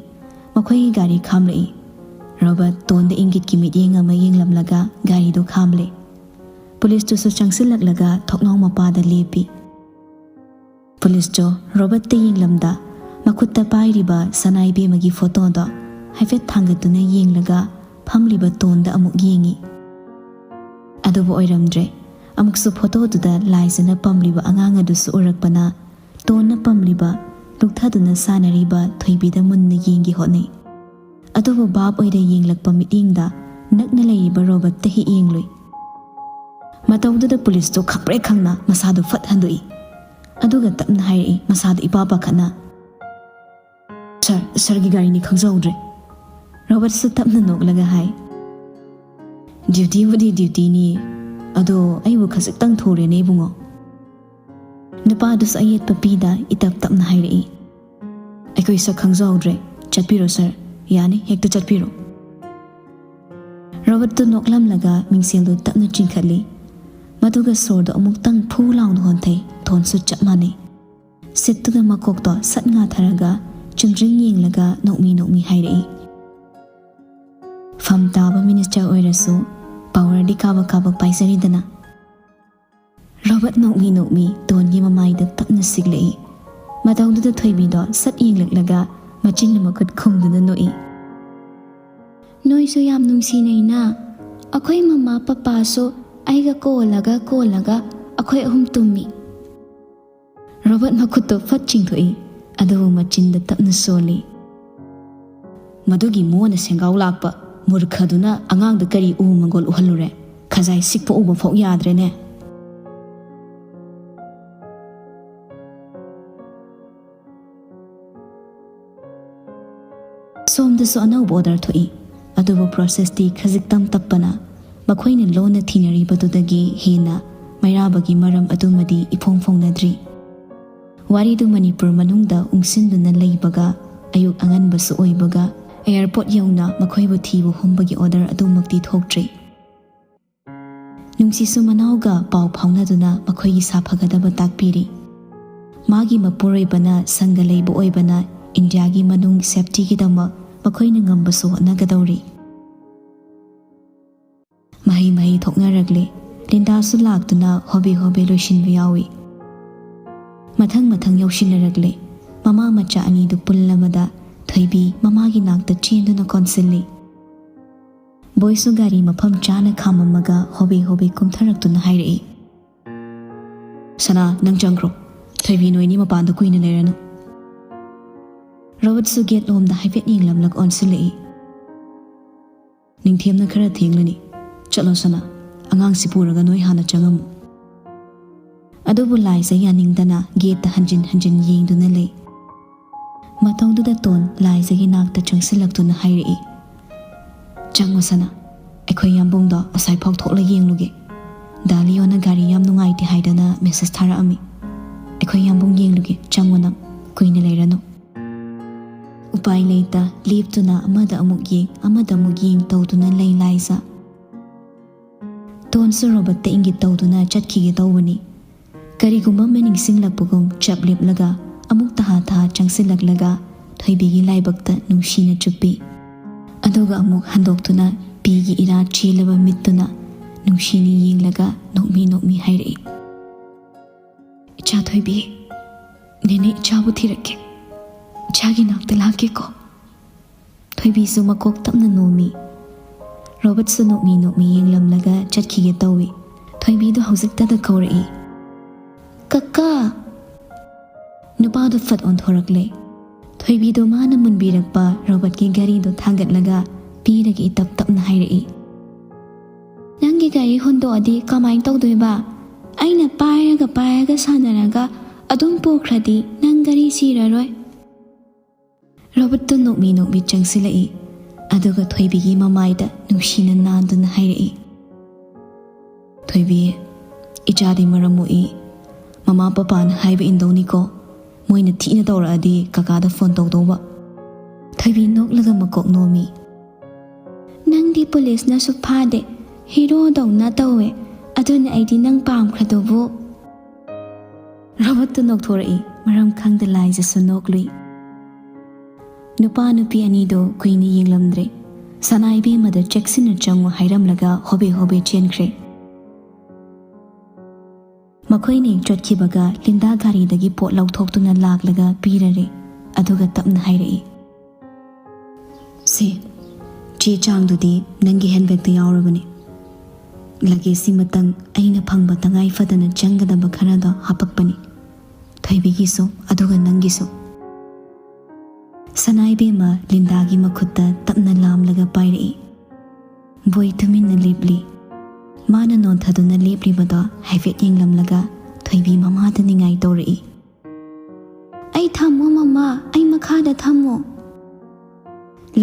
ꯃꯈꯣꯏꯒꯤ ꯒꯥꯔꯤ ꯈꯥꯝꯂꯛꯏ ꯔꯣꯕꯔꯠ ꯇꯣꯟꯗ ꯏꯪꯒꯤꯠꯀꯤ ꯃꯤꯠꯌꯦꯡ ꯑꯃ ꯌꯦꯡꯂꯝꯂꯒ ꯒꯥꯔꯤꯗꯨ ꯈꯥꯝꯂꯦ ꯄꯨꯂꯤꯁꯇꯨꯁꯨ ꯆꯪꯁꯤꯜꯂꯛꯂꯒ ꯊꯣꯛꯅꯥꯎ ꯃꯄꯥꯗ ꯂꯦꯞꯄꯤ ꯄꯨꯂꯤꯁꯇꯣ ꯔꯣꯕꯔꯠꯇ ꯌꯦꯡꯂꯝꯗ ꯃꯈꯨꯠꯇ ꯄꯥꯏꯔꯤꯕ ꯁꯅꯥꯏꯕꯦꯝꯃꯒꯤ ꯐꯣꯇꯣꯗꯣ ꯍꯥꯏꯐꯦꯠ ꯊꯥꯡꯒꯠꯇꯨꯅ ꯌꯦꯡꯂꯒ ꯐꯝꯂꯤꯕ ꯇꯣꯟꯗ ꯑꯃꯨꯛ ꯌꯦꯡꯉꯤ ꯑꯗꯨꯕꯨ ꯑꯣꯏꯔꯝꯗ꯭ꯔꯦ ꯑꯃꯨꯛꯁꯨ ꯐꯣꯇꯣꯗꯨꯗ ꯂꯥꯏꯖꯅ ꯄꯝꯂꯤꯕ ꯑꯉꯥꯡ ꯑꯗꯨꯁꯨ ꯎꯔꯛꯄꯅ ꯇꯣꯟꯅ ꯄꯝꯂꯤꯕ ꯂꯨꯛꯊꯗꯨꯅ ꯁꯥꯟꯅꯔꯤꯕ ꯊꯣꯏꯕꯤꯗ ꯃꯨꯟꯅ ꯌꯦꯡꯒꯦ ꯍꯣꯠꯅꯩ꯫ ꯑꯗꯨꯕꯨ ꯚꯥꯞ ꯑꯣꯏꯅ ꯌꯦꯡꯂꯛꯄ ꯃꯤꯠꯌꯦꯡꯗ ꯅꯛꯅ ꯂꯩꯔꯤꯕ ꯔꯣꯕꯔꯠꯇ ꯍꯦꯛ ꯌꯦꯡꯂꯨꯏ꯫ ꯃꯇꯧꯗꯨꯗ ꯄꯨꯂꯤꯁꯇꯨ ꯈꯪꯄ꯭ꯔꯦꯛ ꯈꯪꯅ ꯃꯁꯥꯗꯨ ꯐꯠ ꯍꯟꯗꯣꯛꯏ꯫ ꯑꯗꯨꯒ ꯇꯞꯅ ꯍꯥꯏꯔꯛꯏ ꯃꯁꯥꯗ ꯏꯄꯥ ꯄꯥꯈꯠꯅ, ꯁꯔꯒꯤ ꯒꯥꯔꯤꯅꯤ ꯈꯪꯖꯍꯧꯗ꯭ꯔꯦ꯫ ꯔꯣꯕꯔꯠꯁꯨ ꯇꯞꯅ ꯅꯣꯛꯂꯒ ꯍꯥꯏ, ꯗ꯭ꯌꯨꯇꯤꯕꯨꯗꯤ ꯗ꯭ꯌꯨꯇꯤꯅꯤ, ꯑꯗꯣ ꯑꯩꯕꯨ ꯈꯖꯤꯛꯇꯪ ꯊꯨꯔꯦꯅꯦ ꯏꯕꯨꯡꯉꯣ꯫ ꯅꯨꯄꯥꯗꯨꯁꯨ ꯑꯌꯦꯠꯄ ꯄꯤꯗ ꯏꯇꯞ ꯇꯞꯅ ꯍꯥꯏꯔꯛꯏ, ꯑꯩꯈꯣꯏ ꯁꯛ ꯈꯪꯖꯍꯧꯗ꯭ꯔꯦ, ꯆꯠꯄꯤꯔꯣ ꯁꯔ, ꯌꯥꯅꯤ ꯍꯦꯛꯇ ꯆꯠꯄꯤꯔꯣ꯫ ꯔꯣꯕꯔꯠꯇꯨ ꯅꯣꯛꯂꯝꯂꯒ ꯃꯤꯡꯁꯦꯜꯗꯨ ꯇꯞꯅ ꯆꯤꯡꯈꯠꯂꯤ꯫ ꯃꯗꯨꯒ ꯁꯣꯔꯗꯣ ꯑꯃꯨꯛꯇꯪ ꯐꯨ ꯂꯥꯎꯅ ꯍꯣꯟꯊꯩ, ꯊꯣꯟꯁꯨ ꯆꯞ ꯃꯥꯟꯅꯩ꯫ ꯁꯤꯠꯇꯨꯗ ꯃꯀꯣꯛꯇꯣ ꯁꯠ ꯉꯥꯊꯔꯒ ꯆꯨꯝꯗ꯭ꯔꯤꯡ ꯌꯦꯡꯂꯒ ꯅꯣꯛꯃꯤ ꯍꯥꯏꯔꯛꯏ, ꯐꯝ ꯇꯥꯕ ꯃꯤꯅꯤꯁꯇꯔ ꯑꯣꯏꯔꯁꯨ ꯄꯥꯋꯔꯗꯤ ꯀꯥꯕꯛ ꯄꯥꯏꯖꯔꯤꯗꯅ꯫ ꯔꯣꯕꯔꯠ ꯅꯣꯛꯃꯤ ꯇꯣꯟꯒꯤ ꯃꯃꯥꯏꯗ ꯇꯞꯅ ꯁꯤꯛꯂꯛꯏ꯫ ꯃꯇꯧꯗꯨꯗ ꯊꯣꯏꯕꯤꯗꯣ ꯁꯠ ꯌꯦꯡꯂꯛꯂꯒ ꯃꯆꯤꯟꯅ ꯃꯈꯨꯠ ꯈꯨꯝꯗꯨꯅ ꯅꯣꯛꯏ, ꯅꯣꯏꯁꯨ ꯌꯥꯝ ꯅꯨꯡꯁꯤꯅꯩꯅ, ꯑꯩꯈꯣꯏ ꯃꯃꯥ ꯄꯄꯥꯁꯨ ꯑꯩꯒ ꯀꯣꯜꯂꯒ ꯑꯩꯈꯣꯏ ꯑꯍꯨꯝ ꯇꯨꯝꯃꯤ꯫ ꯔꯣꯕꯔꯠ ꯃꯈꯨꯠꯇꯣ ꯐꯠ ꯆꯤꯡꯊꯣꯛꯏ, ꯑꯗꯨꯕꯨ ꯃꯆꯤꯟꯗ ꯇꯞꯅ ꯁꯣꯜꯂꯤ, ꯃꯗꯨꯒꯤ ꯃꯣꯟꯅ ꯁꯦꯡꯒꯥꯎ ꯂꯥꯛꯄ ꯃꯨꯔꯈꯗꯨꯅ ꯑꯉꯥꯡꯗ ꯀꯔꯤ ꯎ ꯃꯪꯒꯣꯜ ꯎꯍꯜꯂꯨꯔꯦ, ꯈꯖꯥꯏ ꯁꯤꯛꯄ ꯎꯕ ꯐꯥꯎ ꯌꯥꯗ꯭ꯔꯦꯅꯦ꯫ ꯁꯣꯝꯗꯁꯨ ꯑꯅꯧꯕ ꯑꯣꯔꯗꯔ ꯊꯣꯛꯏ, ꯑꯗꯨꯕꯨ ꯄ꯭ꯔꯣꯁꯦꯁꯇꯤ ꯈꯖꯤꯛꯇꯪ ꯇꯞꯄꯅ ꯃꯈꯣꯏꯅ ꯂꯣꯟꯅ ꯊꯤꯅꯔꯤꯕꯗꯨꯗꯒꯤ ꯍꯦꯟꯅ ꯃꯩꯔꯥꯕꯒꯤ ꯃꯔꯝ ꯑꯗꯨꯃꯗꯤ ꯏꯐꯣꯡ ꯐꯣꯡꯅꯗ꯭ꯔꯤ꯫ ꯋꯥꯔꯤꯗꯨ ꯃꯅꯤꯄꯨꯔ ꯃꯅꯨꯡꯗ ꯎꯪꯁꯤꯟꯗꯨꯅ ꯂꯩꯕꯒ ꯑꯌꯨꯛ ꯑꯉꯟꯕꯁꯨ ꯑꯣꯏꯕꯒ ꯑꯦꯌꯔꯄꯣꯔꯠ ꯌꯧꯅ ꯃꯈꯣꯏꯕꯨ ꯊꯤꯕ ꯍꯨꯝꯕꯒꯤ ꯑꯣꯔꯗꯔ ꯑꯗꯨꯃꯛꯇꯤ ꯊꯣꯛꯇ꯭ꯔꯤ꯫ ꯅꯨꯡꯁꯤꯁꯨ ꯃꯅꯥꯎꯒ ꯄꯥꯎ ꯐꯥꯎꯅꯗꯨꯅ ꯃꯈꯣꯏꯒꯤ ꯁꯥꯐꯒꯗꯕ ꯇꯥꯛꯄꯤꯔꯤ꯫ ꯃꯥꯒꯤ ꯃꯄꯨꯔꯣꯏꯕꯅ ꯁꯪꯒ ꯂꯩꯕ ꯑꯣꯏꯕꯅ ꯏꯟꯗꯤꯌꯥꯒꯤ ꯃꯅꯨꯡ ꯁꯦꯐꯇꯤꯒꯤꯗꯃꯛ ꯃꯈꯣꯏꯅ ꯉꯝꯕꯁꯨ ꯍꯣꯠꯅꯒꯗꯧꯔꯤ꯫ ꯃꯍꯩ ꯊꯣꯛꯅꯔꯛꯂꯦ, ꯂꯤꯟꯗꯥꯁꯨ ꯂꯥꯛꯇꯨꯅ ꯍꯣꯕꯦ ꯂꯣꯏꯁꯤꯟꯕ ꯌꯥꯎꯏ꯫ ꯃꯊꯪ ꯌꯧꯁꯤꯟꯅꯔꯛꯂꯦ꯫ ꯃꯃꯥ ꯃꯆꯥ ꯑꯅꯤꯗꯨ ꯄꯨꯜꯂꯕꯗ ꯊꯣꯏꯕꯤ ꯃꯃꯥꯒꯤ ナꯛꯇ ꯆꯦꯟꯗꯨꯅ ꯀꯣꯟꯁꯤꯜꯂꯤ꯫ ꯕꯣꯏꯁꯨ ꯒꯥꯔꯤ ꯃꯐꯝ ꯆꯥꯅ ꯈꯥꯝꯃꯝꯃꯒ ꯍꯣꯕꯦ ꯀꯨꯝꯊꯔꯛꯇꯨꯅ ꯍꯥꯏꯔꯛꯏ, ꯁꯅꯥ ꯅꯪ ꯆꯪꯈ꯭ꯔꯣ, ꯊꯣꯏꯕꯤ ꯅꯣꯏꯅꯤ ꯃꯄꯥꯟꯗ ꯀꯨꯏꯅ ꯂꯩꯔꯅꯨ꯫ ꯔꯣꯕꯔꯠꯁꯨ ꯒꯦꯠ ꯂꯣꯝꯗ ꯍꯥꯏꯐꯦꯠ ꯌꯦꯡꯂꯝꯂꯒ ꯑꯣꯟꯁꯤꯜꯂꯛꯏ, ꯅꯤꯡꯊꯦꯝꯅ ꯈꯔ ꯊꯦꯡꯂꯅꯤ, ꯆꯠꯂꯣ ꯁꯅꯥ, ꯑꯉꯥꯡꯁꯤ ꯄꯨꯔꯒ ꯅꯣꯏ ꯍꯥꯟꯅ ꯆꯪꯉꯝꯃꯨ꯫ ꯑꯗꯨꯕꯨ ꯂꯥꯏꯖ ꯌꯥꯅꯤꯡꯗꯅ ꯒꯦꯠꯇ ꯍꯟꯖꯤꯟ ꯌꯦꯡꯗꯨꯅ ꯂꯩ꯫ ꯃꯇꯧꯗꯨꯗ ꯇꯣꯟ ꯂꯥꯏꯖꯒꯤ ꯅꯥꯛꯇ ꯆꯪꯁꯤꯜꯂꯛꯇꯨꯅ ꯍꯥꯏꯔꯛꯏ, ꯆꯪꯉꯣ ꯁꯅꯥ, ꯑꯩꯈꯣꯏ ꯌꯥꯝꯕꯨꯡꯗꯣ ꯑꯁꯥꯏꯐꯥꯎ ꯊꯣꯛꯂ ꯌꯦꯡꯂꯨꯒꯦ, ꯗꯥꯂꯤꯌꯣꯅ ꯒꯥꯔꯤ ꯌꯥꯝ ꯅꯨꯡꯉꯥꯏꯇꯦ ꯍꯥꯏꯗꯅ ꯃꯦꯁꯦꯖ ꯊꯥꯔꯛꯑꯝꯃꯤ, ꯑꯩꯈꯣꯏ ꯌꯥꯝꯕꯨꯡ ꯌꯦꯡꯂꯨꯒꯦ, ꯆꯪꯉꯣ ꯅꯪ, ꯀꯨꯏꯅ ꯂꯩꯔꯅꯨ꯫ ꯎꯄꯥꯏ ꯂꯩꯇ ꯂꯦꯞꯇꯨꯅ ꯑꯃꯗ ꯑꯃꯨꯛ ꯌꯦꯡ ꯇꯧꯗꯨꯅ ꯂꯩ ꯂꯥꯏꯖ꯫ ꯇꯣꯟꯁꯨ ꯔꯣꯕꯔꯠꯇ ꯏꯪꯒꯤꯠ ꯇꯧꯗꯨꯅ ꯆꯠꯈꯤꯒꯦ ꯇꯧꯕꯅꯤ꯫ ꯀꯔꯤꯒꯨꯝꯕ ꯑꯃ ꯅꯤꯡꯁꯤꯡꯂꯛꯄꯒꯨꯝ ꯆꯞ ꯂꯦꯞꯂꯒ ꯑꯃꯨꯛ ꯇꯍꯥ ꯆꯪꯁꯤꯜꯂꯛꯂꯒ ꯊꯣꯏꯕꯤꯒꯤ ꯂꯥꯏꯕꯛꯇ ꯅꯨꯡꯁꯤꯅ ꯆꯨꯞꯄꯤ꯫ ꯑꯗꯨꯒ ꯑꯃꯨꯛ ꯍꯟꯗꯣꯛꯇꯨꯅ ꯄꯤꯒꯤ ꯏꯔꯥ ꯆꯦꯜꯂꯕ ꯃꯤꯠꯇꯨꯅ ꯅꯨꯡꯁꯤꯅ ꯌꯦꯡꯂꯒ ꯅꯣꯛꯃꯤ ꯍꯥꯏꯔꯛꯏ, ꯏꯆꯥ ꯊꯣꯏꯕꯤ, ꯅꯦꯅꯦ ꯏꯆꯥꯕꯨ ꯊꯤꯔꯛꯀꯦ, ꯏꯆꯥꯒꯤ ꯅꯥꯛꯇ ꯂꯥꯛꯀꯦꯀꯣ꯫ ꯊꯣꯏꯕꯤꯁꯨ ꯃꯀꯣꯛ ꯇꯞꯅ ꯅꯣꯝꯃꯤ꯫ ꯔꯣꯕꯔꯠꯁꯨ ꯅꯣꯛꯃꯤ ꯌꯦꯡꯂꯝꯂꯒ ꯆꯠꯈꯤꯒꯦ ꯇꯧꯏ꯫ ꯊꯣꯏꯕꯤꯗꯨ ꯍꯧꯖꯤꯛꯇꯗ ꯀꯧꯔꯛꯏ, ꯀꯛꯀꯥ꯫ ꯅꯨꯄꯥꯗꯨ ꯐꯠ ꯑꯣꯟꯊꯣꯔꯛꯂꯦ꯫ ꯊꯣꯏꯕꯤꯗꯨ ꯃꯥꯅ ꯃꯨꯟꯕꯤꯔꯛꯄ ꯔꯣꯕꯔꯠꯀꯤ ꯒꯥꯔꯤꯗꯨ ꯊꯥꯡꯒꯠꯂꯒ ꯄꯤꯔꯒ ꯏꯇꯞ ꯇꯞꯅ ꯍꯥꯏꯔꯛꯏ, ꯅꯪꯒꯤ ꯒꯥꯔꯤ ꯍꯨꯟꯗꯣꯛꯑꯗꯤ ꯀꯃꯥꯏꯅ ꯇꯧꯗꯣꯏꯕ? ꯑꯩꯅ ꯄꯥꯏꯔꯒ ꯁꯥꯟꯅꯔꯒ ꯑꯗꯨꯝ ꯄꯨꯈ꯭ꯔꯗꯤ ꯅꯪ ꯒꯥꯔꯤ ꯁꯤꯔꯔꯣꯏ꯫ ꯔꯣꯕꯔꯠꯇꯨ ꯅꯣꯛꯃꯤ ꯆꯪꯁꯤꯜꯂꯛꯏ꯫ ꯑꯗꯨꯒ ꯊꯣꯏꯕꯤꯒꯤ ꯃꯃꯥꯏꯗ ꯅꯨꯡꯁꯤꯅ ꯅꯥꯟꯗꯨꯅ ꯍꯥꯏꯔꯛꯏ, ꯊꯣꯏꯕꯤ, ꯏꯆꯥꯗꯤ ꯃꯔꯝ ꯃꯣꯛꯏ, ꯃꯃꯥ ꯄꯄꯥꯅ ꯍꯥꯏꯕ ꯏꯟꯗꯧꯅꯤꯀꯣ, ꯃꯣꯏꯅ ꯊꯤꯅ ꯇꯧꯔꯛꯑꯗꯤ ꯀꯀꯥꯗ ꯐꯣꯟ ꯇꯧꯗꯧꯕ꯫ ꯊꯣꯏꯕꯤ ꯅꯣꯛꯂꯒ ꯃꯀꯣꯛ ꯅꯣꯝꯃꯤ, ꯅꯪꯗꯤ ꯄꯨꯂꯤꯁꯅꯁꯨ ꯐꯥꯗꯦ, ꯍꯤꯔꯣꯗꯧꯅ ꯇꯧꯋꯦ, ꯑꯗꯨꯅ ꯑꯩꯗꯤ ꯅꯪ ꯄꯥꯝꯈ꯭ꯔꯗꯨꯕꯨ꯫ ꯔꯣꯕꯔꯠꯇꯨ ꯅꯣꯛꯊꯣꯔꯛꯏ꯫ ꯃꯔꯝ ꯈꯪꯗ ꯂꯥꯏꯖꯁꯨ ꯅꯣꯛꯂꯨꯏ꯫ ꯅꯨꯄꯥ ꯅꯨꯄꯤ ꯑꯅꯤꯗꯣ ꯀꯨꯏꯅ ꯌꯦꯡꯂꯝꯗ꯭ꯔꯦ꯫ ꯁꯅꯥ ꯏꯕꯦꯝꯃꯗ ꯆꯦꯛꯁꯤꯟꯅ ꯆꯪꯉꯨ ꯍꯥꯏꯔꯝꯂꯒ ꯍꯣꯕꯦ ꯆꯦꯟꯈ꯭ꯔꯦ꯫ ꯃꯈꯣꯏꯅ ꯆꯠꯈꯤꯕꯒ ꯂꯤꯟꯗꯥ ꯒꯥꯔꯤꯗꯒꯤ ꯄꯣꯠ ꯂꯧꯊꯣꯛꯇꯨꯅ ꯂꯥꯛꯂꯒ ꯄꯤꯔꯔꯦ꯫ ꯑꯗꯨꯒ ꯇꯞꯅ ꯍꯥꯏꯔꯛꯏ, ꯁꯦ, ꯆꯦ ꯆꯥꯡꯗꯨꯗꯤ ꯅꯪꯒꯤ ꯍꯦꯟꯕꯦꯛꯇ ꯌꯥꯎꯔꯕꯅꯤ, ꯂꯒꯦꯖꯁꯤ ꯃꯇꯪ ꯑꯩꯅ ꯐꯪꯕ ꯇꯉꯥꯏ ꯐꯗꯅ ꯆꯪꯒꯗꯕ ꯈꯔꯗꯣ ꯍꯥꯄꯛꯄꯅꯤ ꯊꯣꯏꯕꯤꯒꯤꯁꯨ ꯑꯗꯨꯒ ꯅꯪꯒꯤꯁꯨ ꯁꯅꯥꯏꯕꯦꯝꯃ ꯂꯤꯟꯗꯥꯒꯤ ꯃꯈꯨꯠꯇ ꯇꯞꯅ ꯂꯥꯝꯂꯒ ꯄꯥꯏꯔꯛꯏ ꯕꯣꯏ ꯇꯨꯃꯤꯟꯅ ꯂꯦꯞꯂꯤ ꯃꯥꯅ ꯅꯣꯟꯊꯗꯨꯅ ꯂꯦꯞꯂꯤꯕꯗꯣ ꯍꯥꯏꯐꯦꯠ ꯌꯦꯡꯂꯝꯂꯒ ꯊꯣꯏꯕꯤ ꯃꯃꯥꯗ ꯅꯤꯡꯉꯥꯏ ꯇꯧꯔꯛꯏ ꯑꯩ ꯊꯝꯃꯣ ꯃꯃꯥ ꯑꯩ ꯃꯈꯥꯗ ꯊꯝꯃꯣ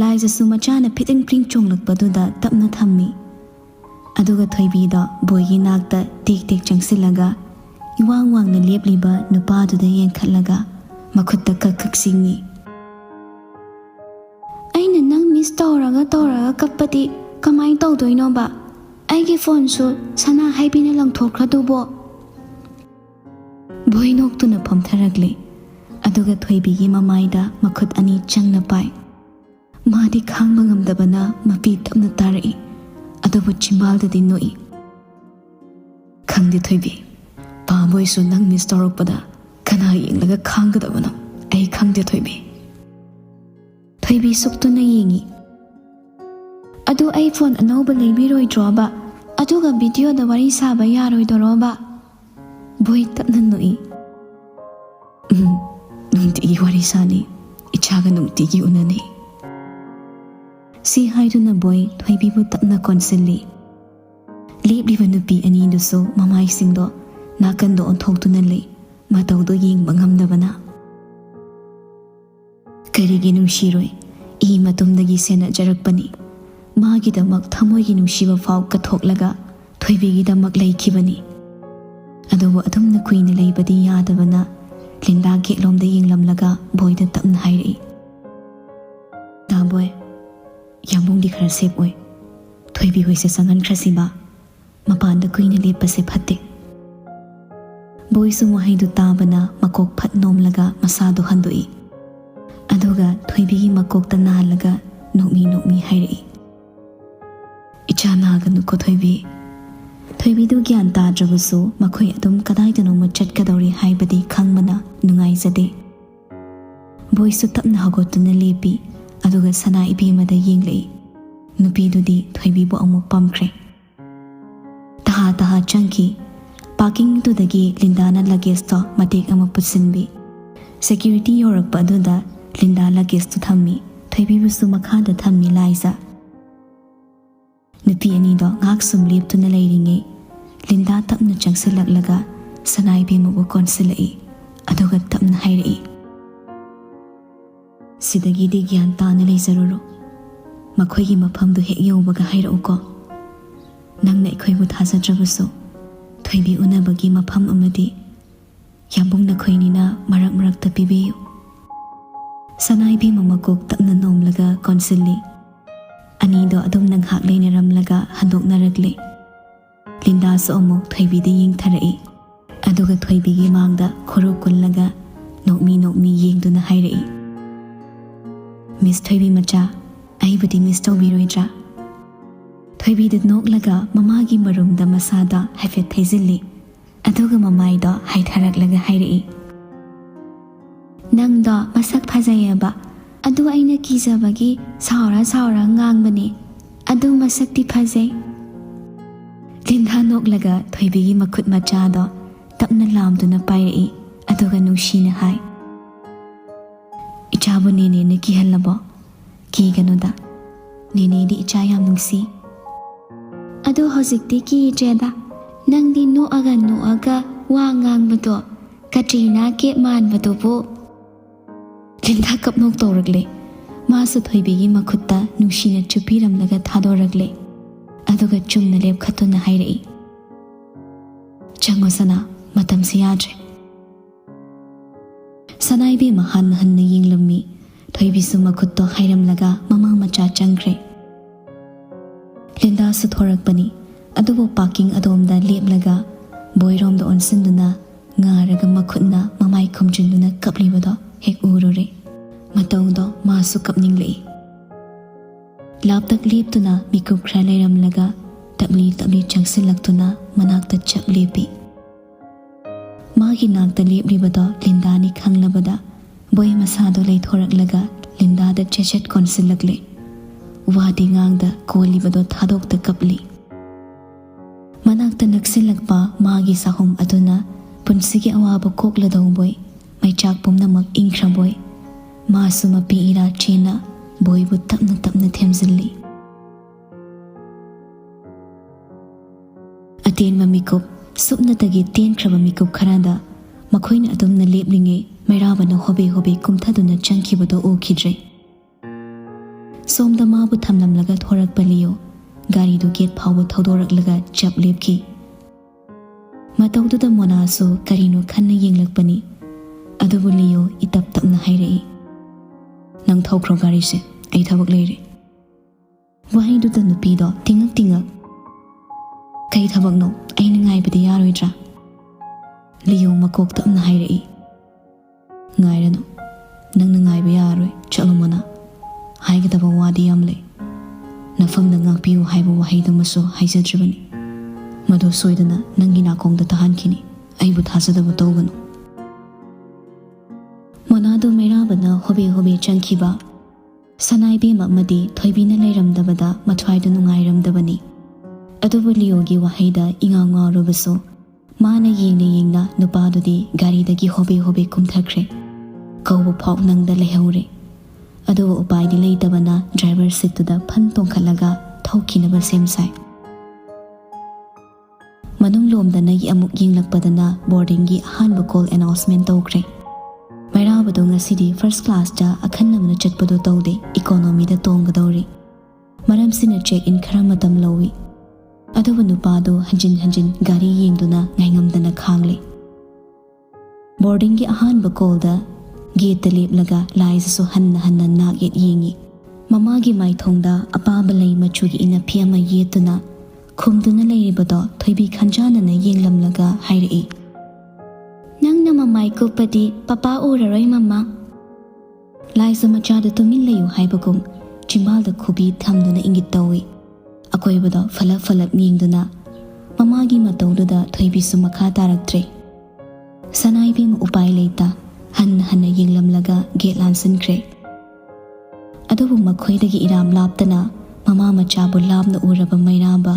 ꯂꯥꯏꯖꯁꯨ ꯃꯆꯥꯅ ꯐꯤꯇꯤꯡ ꯐ꯭ꯔꯤꯡ ꯆꯣꯡꯂꯛꯄꯗꯨꯗ ꯇꯞꯅ ꯊꯝꯃꯤ ꯑꯗꯨꯒ ꯊꯣꯏꯕꯤꯗꯣ ꯕꯣꯏꯒꯤ ꯅꯥꯛꯇ ꯇꯦꯛ ꯇꯦꯛ ꯆꯪꯁꯤꯜꯂꯒ 이왕 왕ꯅ ꯂꯦꯞꯂꯤꯕ ꯅꯨꯄꯥꯗꯨꯗ ꯌꯦꯡꯈꯠꯂꯒ ꯃꯈꯨꯠꯇ ꯀꯛ ꯁꯤꯡꯉꯤ ꯑꯩꯅ ꯅꯪ ꯃꯤꯁ ꯇꯧꯔꯒ ꯀꯞꯄꯗꯤ ꯀꯃꯥꯏ ꯇꯧꯗꯣꯏꯅꯣꯕ ꯑꯩꯒꯤ ꯐꯣꯟꯁꯨ ꯁꯅꯥ ꯍꯩꯕꯤꯅ ꯂꯪꯊꯣꯛꯈ꯭ꯔꯗꯨꯕꯣ ꯕꯣꯏ ꯅꯣꯛꯇꯨꯅ ꯐꯝꯊꯔꯛꯂꯦ ꯑꯗꯨꯒ ꯊꯣꯏꯕꯤꯒꯤ ꯃꯃꯥꯏꯗ ꯃꯈꯨꯠ ꯑꯅꯤ ꯆꯪꯅ ꯄꯥꯏ ꯃꯥꯗꯤ ꯈꯥꯡꯕ ꯉꯝꯗꯕꯅ ꯃꯄꯤ ꯇꯞꯅ ꯇꯥꯔꯛꯏ ꯑꯗꯨꯕꯨ ꯆꯤꯝꯕꯥꯜꯗꯗꯤ ꯅꯣꯛꯏ ꯈꯪꯗꯦ ꯊꯣꯏꯕꯤ ꯄꯥꯕꯣꯏꯁꯨ ꯅꯪ ꯃꯤꯁ ꯇꯧꯔꯛꯄꯗ ꯀꯅꯥ ꯌꯦꯡꯂꯒ ꯈꯥꯡꯒꯗꯕꯅꯣ ꯑꯩ ꯈꯪꯗꯦ ꯊꯣꯏꯕꯤ ꯊꯣꯏꯕꯤ ꯁꯨꯛꯇꯨꯅ ꯌꯦꯡꯉꯤ ꯑꯗꯨ ꯑꯩ ꯐꯣꯟ ꯑꯅꯧꯕ ꯂꯩꯕꯤꯔꯣꯏꯗ꯭ꯔꯣꯕ ꯑꯗꯨꯒ ꯚꯤꯗꯤꯑꯣꯗ ꯋꯥꯔꯤ ꯁꯥꯕ ꯌꯥꯔꯣꯏꯗ꯭ꯔꯣꯕ ꯕꯣꯏ ꯇꯞꯅ ꯅꯣꯛꯏ ꯅꯨꯡꯇꯤꯒꯤ ꯋꯥꯔꯤ ꯁꯥꯅꯤ ꯏꯆꯥꯒ ꯅꯨꯡꯇꯤꯒꯤ ꯎꯅꯅꯤ ꯁꯤ ꯍꯥꯏꯗꯨꯅ ꯕꯣꯏ ꯊꯣꯏꯕꯤꯕꯨ ꯇꯞꯅ ꯀꯣꯟꯁꯤꯜꯂꯤ ꯂꯦꯞꯂꯤꯕ ꯅꯨꯄꯤ ꯑꯅꯤꯗꯨꯁꯨ ꯃꯃꯥꯏꯁꯤꯡꯗꯣ ꯅꯥꯀꯟꯗ ꯑꯣꯟꯊꯣꯛꯇꯨꯅ ꯂꯩ ꯃꯇꯧꯗꯣ ꯌꯦꯡꯕ ꯉꯝꯗꯕꯅ ꯀꯔꯤꯒꯤ ꯅꯨꯡꯁꯤꯔꯣꯏ ꯏ ꯃꯇꯨꯡꯗꯒꯤ ꯁꯦꯟꯅꯖꯔꯛꯄꯅꯤ ꯃꯥꯒꯤꯗꯃꯛ ꯊꯃꯣꯏꯒꯤ ꯅꯨꯡꯁꯤꯕ ꯐꯥꯎ ꯀꯠꯊꯣꯛꯂꯒ ꯊꯣꯏꯕꯤꯒꯤꯗꯃꯛ ꯂꯩꯈꯤꯕꯅꯤ ꯑꯗꯨꯕꯨ ꯑꯗꯨꯝꯅ ꯀꯨꯏꯅ ꯂꯩꯕꯗꯤ ꯌꯥꯗꯕꯅ ꯂꯤꯟꯗꯥ ꯒꯦꯠꯂꯣꯝꯗ ꯌꯦꯡꯂꯝꯂꯒ ꯕꯣꯏꯗ ꯇꯞꯅ ꯍꯥꯏꯔꯛꯏ ꯇꯥꯕꯣꯏ ꯌꯥꯝꯕꯨꯡꯗꯤ ꯈꯔ ꯁꯦꯞ ꯑꯣꯏ ꯊꯣꯏꯕꯤ ꯍꯣꯏꯁꯦ ꯆꯪꯍꯟꯈ꯭ꯔꯁꯤꯕ ꯃꯄꯥꯟꯗ ꯀꯨꯏꯅ ꯂꯦꯞꯄꯁꯦ ꯐꯠꯇꯦ ꯕꯣꯏꯁꯨ ꯋꯥꯍꯩꯗꯨ ꯇꯥꯕꯅ ꯃꯀꯣꯛ ꯐꯠ ꯅꯣꯝꯂꯒ ꯃꯁꯥꯗꯣ ꯍꯟꯗꯣꯛꯏ ꯑꯗꯨꯒ ꯊꯣꯏꯕꯤꯒꯤ ꯃꯀꯣꯛꯇ ꯅꯥꯍꯜꯂꯒ ꯅꯣꯛꯃꯤ ꯍꯥꯏꯔꯛꯏ ꯏꯆꯥ ꯅꯥꯒꯅꯨꯀꯣ ꯊꯣꯏꯕꯤꯗꯨ ꯒ꯭ꯌꯥꯟ ꯇꯥꯗ꯭ꯔꯕꯁꯨ ꯃꯈꯣꯏ ꯑꯗꯨꯝ ꯀꯗꯥꯏꯗꯅꯣꯃ ꯆꯠꯀꯗꯧꯔꯤ ꯍꯥꯏꯕꯗꯤ ꯈꯪꯕꯅ ꯅꯨꯡꯉꯥꯏꯖꯗꯦ ꯕꯣꯏꯁꯨ ꯇꯞꯅ ꯍꯧꯒꯠꯇꯨꯅ ꯂꯦꯞꯄꯤ ꯑꯗꯨꯒ ꯁꯅꯥ ꯏꯕꯦꯝꯃꯗ ꯌꯦꯡꯂꯛꯏ ꯅꯨꯄꯤꯗꯨꯗꯤ ꯊꯣꯏꯕꯤꯕꯨ ꯑꯃꯨꯛ ꯄꯝꯈ꯭ꯔꯦ ꯇꯍꯥ ꯆꯪꯈꯤ ꯄꯥꯔꯀꯤꯡꯗꯨꯗꯒꯤ ꯂꯤꯟꯗꯥꯅ ꯂꯒꯦꯖꯇꯣ ꯃꯇꯦꯛ ꯑꯃ ꯄꯨꯠꯁꯤꯟꯕꯤ ꯁꯦꯀ꯭ꯌꯨꯔꯤꯇꯤ ꯌꯧꯔꯛꯄ ꯑꯗꯨꯗ ꯂꯤꯟꯗꯥ ꯂꯒꯦꯖꯇꯨ ꯊꯝꯃꯤ ꯊꯣꯏꯕꯤꯕꯨꯁꯨ ꯃꯈꯥꯗ ꯊꯝꯃꯤ ꯂꯥꯏꯖ ꯅꯨꯄꯤ ꯑꯅꯤꯗꯣ ꯉꯥꯛ ꯁꯨꯝ ꯂꯦꯞꯇꯨꯅ ꯂꯩꯔꯤꯉꯩ ꯂꯤꯟꯗꯥ ꯇꯞꯅ ꯆꯪꯁꯤꯜꯂꯛꯂꯒ ꯁꯅꯥꯏꯕꯦꯝꯃꯕꯨ ꯀꯣꯟꯁꯤꯜꯂꯛꯏ ꯑꯗꯨꯒ ꯇꯞꯅ ꯍꯥꯏꯔꯛꯏ ꯁꯤꯗꯒꯤꯗꯤ ꯒ꯭ꯌꯥꯟ ꯇꯥꯅ ꯂꯩꯖꯔꯨꯔꯣ ꯃꯈꯣꯏꯒꯤ ꯃꯐꯝꯗꯨ ꯍꯦꯛ ꯌꯧꯕꯒ ꯍꯥꯏꯔꯛꯎꯀꯣ ꯅꯪꯅ ꯑꯩꯈꯣꯏꯕꯨ ꯊꯥꯖꯗ꯭ꯔꯕꯁꯨ ꯊꯣꯏꯕꯤ ꯎꯅꯕꯒꯤ ꯃꯐꯝ ꯑꯃꯗꯤ ꯌꯥꯝꯕꯨꯡ ꯅꯈꯣꯏꯅꯤꯅ ꯃꯔꯛ ꯃꯔꯛꯇ ꯄꯤꯕꯤꯌꯨ ꯁꯅꯥꯏꯕꯦꯝꯃ ꯃꯀꯣꯛ ꯇꯞꯅ ꯅꯣꯝꯂꯒ ꯀꯣꯟꯁꯤꯜꯂꯤ ꯑꯅꯤꯗꯣ ꯑꯗꯨꯝꯅ ꯉꯥꯏꯍꯥꯛ ꯂꯩꯅꯔꯝꯂꯒ ꯍꯟꯗꯣꯛꯅꯔꯛꯂꯦ ꯂꯤꯟꯗꯥꯁꯨ ꯑꯃꯨꯛ ꯊꯣꯏꯕꯤꯗ ꯌꯦꯡꯊꯔꯛꯏ ꯑꯗꯨꯒ ꯊꯣꯏꯕꯤꯒꯤ ꯃꯥꯡꯗ ꯈꯣꯔꯨ ꯀꯨꯜꯂꯒ ꯅꯣꯛꯃꯤ ꯌꯦꯡꯗꯨꯅ ꯍꯥꯏꯔꯛꯏ ꯃꯤꯁ ꯊꯣꯏꯕꯤ ꯃꯆꯥ ꯑꯩꯕꯨꯗꯤ ꯃꯤꯁ ꯇꯧꯕꯤꯔꯣꯏꯗ꯭ꯔꯥ ꯊꯣꯏꯕꯤꯗ ꯅꯣꯛꯂꯒ ꯃꯃꯥꯒꯤ ꯃꯔꯨꯝꯗ ꯃꯁꯥꯗ ꯍꯥꯏꯐꯦꯠ ꯊꯩꯖꯤꯜꯂꯤ ꯑꯗꯨꯒ ꯃꯃꯥꯏꯗꯣ ꯍꯥꯏꯊꯔꯛꯂꯒ ꯍꯥꯏꯔꯛꯏ ꯅꯪꯗꯣ ꯃꯁꯛ ꯐꯖꯩꯌꯦꯕ ꯑꯗꯨ ꯑꯩꯅ ꯀꯤꯖꯕꯒꯤ ꯁꯥꯎꯔ ꯉꯥꯡꯕꯅꯦ ꯑꯗꯨ ꯃꯁꯛꯇꯤ ꯐꯖꯩ ꯂꯤꯟꯗꯥ ꯅꯣꯛꯂꯒ ꯊꯣꯏꯕꯤꯒꯤ ꯃꯈꯨꯠ ꯃꯆꯥꯗꯣ ꯇꯞꯅ ꯂꯥꯝꯗꯨꯅ ꯄꯥꯏꯔꯛꯏ ꯑꯗꯨꯒ ꯅꯨꯡꯁꯤꯅ ꯍꯥꯏ ꯏꯆꯥꯕꯨ ꯅꯦꯅꯦꯅ ꯀꯤꯍꯜꯂꯕꯣ ꯀꯤꯒꯅꯨꯗ ꯅꯦꯅꯦꯗꯤ ꯏꯆꯥ ꯌꯥꯝ ꯅꯨꯡꯁꯤ ꯑꯗꯨ ꯍꯧꯖꯤꯛꯇꯤ ꯀꯤꯗ꯭ꯔꯦꯗ ꯅꯪꯗꯤ ꯅꯣꯛꯑꯒ ꯋꯥ ꯉꯥꯡꯕꯗꯣ ꯀꯇ꯭ꯔꯤꯅꯥ ꯀꯦꯞ ꯃꯥꯟꯕꯗꯨꯕꯨ ꯂꯤꯟꯗꯥ ꯀꯞꯅꯣꯛ ꯇꯧꯔꯛꯂꯦ ꯃꯥꯁꯨ ꯊꯣꯏꯕꯤꯒꯤ ꯃꯈꯨꯠꯇ ꯅꯨꯡꯁꯤꯅ ꯆꯨꯞꯄꯤꯔꯝꯂꯒ ꯊꯥꯗꯣꯔꯛꯂꯦ ꯑꯗꯨꯒ ꯆꯨꯝꯅ ꯂꯦꯞꯈꯠꯇꯨꯅ ꯍꯥꯏꯔꯛꯏ ꯆꯪꯉꯣ ꯁꯅꯥ ꯃꯇꯝꯁꯤ ꯌꯥꯗ꯭ꯔꯦ ꯁꯅꯥꯏꯕꯦꯝꯃ ꯍꯟꯅ ꯌꯦꯡꯂꯝꯃꯤ ꯊꯣꯏꯕꯤꯁꯨ ꯃꯈꯨꯠꯇꯣ ꯍꯥꯏꯔꯝꯂꯒ ꯃꯃꯥ ꯃꯆꯥ ꯆꯪꯈ꯭ꯔꯦ ꯂꯤꯟꯗꯥꯁꯨ ꯊꯣꯔꯛꯄꯅꯤ ꯑꯗꯨꯕꯨ ꯄꯥꯔꯀꯤꯡ ꯑꯗꯣꯝꯗ ꯂꯦꯞꯂꯒ ꯕꯣꯏꯔꯣꯝꯗ ꯑꯣꯟꯁꯤꯟꯗꯨꯅ ꯉꯥꯔꯒ ꯃꯈꯨꯠꯅ ꯃꯃꯥꯏ ꯈꯨꯝꯖꯤꯟꯗꯨꯅ ꯀꯞꯂꯤꯕꯗꯣ ꯍꯦꯛ ꯎꯔꯨꯔꯦ ꯃꯇꯧꯗꯣ ꯃꯥꯁꯨ ꯀꯞꯅꯤꯡꯂꯛꯏ ꯂꯥꯞꯇꯛ ꯂꯦꯞꯇꯨꯅ ꯃꯤꯀꯨꯞ ꯈꯔ ꯂꯩꯔꯝꯂꯒ ꯇꯞꯂꯤ ꯆꯪꯁꯤꯜꯂꯛꯇꯨꯅ ꯃꯅꯥꯛꯇ ꯆꯞ ꯂꯦꯞꯄꯤ ꯃꯥꯒꯤ ꯅꯥꯛꯇ ꯂꯦꯞꯂꯤꯕꯗꯣ ꯂꯤꯟꯗꯥꯅꯤ ꯈꯪꯂꯕꯗ ꯕꯣꯏ ꯃꯁꯥꯗꯣ ꯂꯩꯊꯣꯔꯛꯂꯒ ꯂꯤꯟꯗꯥꯗ ꯆꯦꯆꯦꯠ ꯀꯣꯟꯁꯤꯜꯂꯛꯂꯦ ꯋꯥꯗꯤ ꯉꯥꯡꯗ ꯀꯣꯜꯂꯤꯕꯗꯣ ꯊꯥꯗꯣꯛꯇ ꯀꯞꯂꯤ ꯃꯅꯥꯛꯇ ꯅꯛꯁꯤꯜꯂꯛꯄ ꯃꯥꯒꯤ ꯁꯥꯍꯨꯝ ꯑꯗꯨꯅ ꯄꯨꯟꯁꯤꯒꯤ ꯑꯋꯥꯕ ꯀꯣꯛꯂꯗꯧꯕꯣꯏ ꯃꯩꯆꯥꯛ ꯄꯨꯝꯅꯃꯛ ꯏꯪꯈ꯭ꯔꯕꯣꯏ ꯃꯥꯁꯨ ꯃꯄꯤ ꯏꯔꯥ ꯆꯦꯟꯅ ꯕꯣꯏꯕꯨ ꯇꯞꯅ ꯇꯞꯅ ꯊꯦꯝꯖꯤꯜꯂꯤ꯫ ꯑꯇꯦꯟꯕ ꯃꯤꯀꯨꯞ ꯁꯨꯞꯅꯇꯒꯤ ꯇꯦꯟꯈ꯭ꯔꯕ ꯃꯤꯀꯨꯞ ꯈꯔꯗ ꯃꯈꯣꯏꯅ ꯑꯗꯨꯝꯅ ꯂꯦꯞꯂꯤꯉꯩ ꯃꯩꯔꯥꯕꯅ ꯍꯣꯕꯦ ꯍꯣꯕꯦ ꯀꯨꯝꯊꯗꯨꯅ ꯆꯪꯈꯤꯕꯗꯣ ꯎꯈꯤꯗ꯭ꯔꯦ꯫ ꯁꯣꯝꯗ ꯃꯥꯕꯨ ꯊꯝꯂꯝꯂꯒ ꯊꯣꯔꯛꯄ ꯂꯤꯌꯣ ꯒꯥꯔꯤꯗꯨ ꯒꯦꯠ ꯐꯥꯎꯕ ꯊꯧꯗꯣꯔꯛꯂꯒ ꯆꯞ ꯂꯦꯞꯈꯤ꯫ ꯃꯇꯧꯗꯨꯗ ꯃꯣꯅꯥꯁꯨ ꯀꯔꯤꯅꯣ ꯈꯟꯅ ꯌꯦꯡꯂꯛꯄꯅꯤ꯫ ꯑꯗꯨꯕꯨ ꯂꯤꯌꯣ ꯏꯇꯞ ꯇꯞꯅ ꯍꯥꯏꯔꯛꯏ, "ꯅꯪ ꯊꯧꯈ꯭ꯔꯣ ꯒꯥꯔꯤꯁꯦ, ꯑꯩ ꯊꯕꯛ ꯂꯩꯔꯦ." ꯋꯥꯍꯩꯗꯨꯗ ꯅꯨꯄꯤꯗꯣ ꯇꯤꯡꯉꯛ ꯇꯤꯡꯉꯛ, "ꯀꯩ ꯊꯕꯛꯅꯣ? ꯑꯩꯅ ꯉꯥꯏꯕꯗꯤ ꯌꯥꯔꯣꯏꯗ꯭ꯔꯥ?" ꯂꯤꯌꯣ ꯃꯀꯣꯛ ꯇꯞꯅ ꯍꯥꯏꯔꯛꯏ, "ꯉꯥꯏꯔꯅꯨ, ꯅꯪꯅ ꯉꯥꯏꯕ ꯌꯥꯔꯣꯏ, ꯆꯠꯂꯣ ꯃꯣꯅꯥ. ꯍꯥꯏꯒꯗꯕ ꯋꯥꯗꯤ ꯌꯥꯝ ꯂꯩ. ꯅꯐꯝꯗ ꯉꯥꯛꯄꯤꯌꯨ ꯍꯥꯏꯕ ꯋꯥꯍꯩꯗꯨꯃꯁꯨ ꯍꯥꯏꯖꯗ꯭ꯔꯤꯕꯅꯤ. ꯃꯗꯨ ꯁꯣꯏꯗꯅ ꯅꯪꯒꯤ ꯅꯥꯀꯣꯡꯗ ꯇꯥꯍꯟꯈꯤꯅꯤ. ꯑꯩꯕꯨ ꯊꯥꯖꯗꯕ ꯇꯧꯒꯅꯨ." ꯃꯣꯅꯥꯗꯨ ꯃꯩꯔꯥꯕꯅ ꯍꯣꯕꯦ ꯍꯣꯕꯦ ꯆꯪꯈꯤꯕ ꯁꯅꯥꯏꯕꯦꯝ ꯑꯃꯗꯤ ꯊꯣꯏꯕꯤꯅ ꯂꯩꯔꯝꯗꯕꯗ ꯃꯊ꯭ꯋꯥꯏꯗꯨ ꯅꯨꯡꯉꯥꯏꯔꯝꯗꯕꯅꯤ꯫ ꯑꯗꯨꯕꯨ ꯂꯤꯌꯣꯒꯤ ꯋꯥꯍꯩꯗ ꯏꯉꯥꯎ ꯉꯥꯎꯔꯕꯁꯨ ꯃꯥꯅ ꯌꯦꯡꯅ ꯌꯦꯡꯅ ꯅꯨꯄꯥꯗꯨꯗꯤ ꯒꯥꯔꯤꯗꯒꯤ ꯍꯣꯕꯦ ꯍꯣꯕꯦ ꯀꯨꯝꯊꯈ꯭ꯔꯦ꯫ ꯀꯧꯕ ꯐꯥꯎ ꯅꯪꯗ ꯂꯩꯍꯧꯔꯦ꯫ ꯑꯗꯨꯕꯨ ꯎꯄꯥꯏꯗꯤ ꯂꯩꯇꯕꯅ ꯗ꯭ꯔꯥꯏꯚꯔ ꯁꯤꯠꯇꯨꯗ ꯐꯟ ꯇꯣꯡꯈꯠꯂꯒ ꯊꯧꯈꯤꯅꯕ ꯁꯦꯝ ꯁꯥꯏ꯫ ꯃꯅꯨꯡꯂꯣꯝꯗꯅ ꯑꯃꯨꯛ ꯌꯦꯡꯂꯛꯄꯗꯅ ꯕꯣꯔꯗꯤꯡꯒꯤ ꯑꯍꯥꯟꯕ ꯀꯣꯜ ꯑꯦꯅꯥꯎꯟꯁꯃꯦꯟ ꯇꯧꯈ꯭ꯔꯦ꯫ ꯃꯩꯔꯥꯕꯗꯣ ꯉꯁꯤꯗꯤ ꯐꯥꯔꯁ ꯀ꯭ꯂꯥꯁꯇ ꯑꯈꯟꯅꯕꯅ ꯆꯠꯄꯗꯣ ꯇꯧꯗꯦ, ꯏꯀꯣꯅꯣꯃꯤꯗ ꯇꯣꯡꯒꯗꯧꯔꯤ꯫ ꯃꯔꯝꯁꯤꯅ ꯆꯦꯛ ꯏꯟ ꯈꯔ ꯃꯇꯝ ꯂꯧꯏ꯫ ꯑꯗꯨꯕꯨ ꯅꯨꯄꯥꯗꯣ ꯍꯟꯖꯤꯟ ꯍꯟꯖꯤꯟ ꯒꯥꯔꯤ ꯌꯦꯡꯗꯨꯅ ꯉꯥꯏꯉꯝꯗꯅ ꯈꯥꯡꯂꯤ꯫ ꯕꯣꯔꯗꯤꯡꯒꯤ ꯑꯍꯥꯟꯕ ꯀꯣꯜꯗ ꯒꯦꯠꯇ ꯂꯦꯞꯂꯒ ꯂꯥꯏꯖꯁꯨ ꯍꯟꯅ ꯍꯟꯅ ꯅꯥꯛ ꯌꯦꯠ ꯌꯦꯡꯉꯤ꯫ ꯃꯃꯥꯒꯤ ꯃꯥꯏꯊꯣꯡꯗ ꯑꯄꯥꯕ ꯂꯩ ꯃꯆꯨꯒꯤ ꯏꯅꯐꯤ ꯑꯃ ꯌꯦꯠꯇꯨꯅ ꯈꯨꯝꯗꯨꯅ ꯂꯩꯔꯤꯕꯗꯣ ꯊꯣꯏꯕꯤ ꯈꯟꯖꯥꯟꯅꯅ ꯌꯦꯡꯂꯝꯂꯒ ꯍꯥꯏꯔꯛꯏ, "ꯅꯪꯅ ꯃꯃꯥꯏ ꯀꯨꯞꯄꯗꯤ ꯄꯄꯥ ꯎꯔꯔꯣꯏ ꯃꯃꯥ." ꯂꯥꯏꯖ ꯃꯆꯥꯗ ꯇꯨꯃꯤꯟ ꯂꯩꯌꯨ ꯍꯥꯏꯕꯒꯨꯝ ꯆꯤꯝꯕꯥꯜꯗ ꯈꯨꯕꯤ ꯊꯝꯗꯨꯅ ꯏꯪꯒꯤꯠ ꯇꯧꯏ꯫ ꯑꯀꯣꯏꯕꯗꯣ ꯐꯂꯞ ꯐꯂꯞ ꯌꯦꯡꯗꯨꯅ ꯃꯃꯥꯒꯤ ꯃꯇꯧꯗꯨꯗ ꯊꯣꯏꯕꯤꯁꯨ ꯃꯈꯥ ꯇꯥꯔꯛꯇ꯭ꯔꯦ꯫ ꯁꯅꯥꯏꯕꯦꯝ ꯎꯄꯥꯏ ꯂꯩꯇ ꯍꯟꯅ ꯍꯟꯅ ꯌꯦꯡꯂꯝꯂꯒ ꯒꯦꯠ ꯂꯥꯟꯁꯤꯟꯈ꯭ꯔꯦ꯫ ꯑꯗꯨꯕꯨ ꯃꯈꯣꯏꯗꯒꯤ ꯏꯔꯥꯝ ꯂꯥꯞꯇꯅ ꯃꯃꯥ ꯃꯆꯥꯕꯨ ꯂꯥꯞꯅ ꯎꯔꯕ ꯃꯩꯔꯥꯕ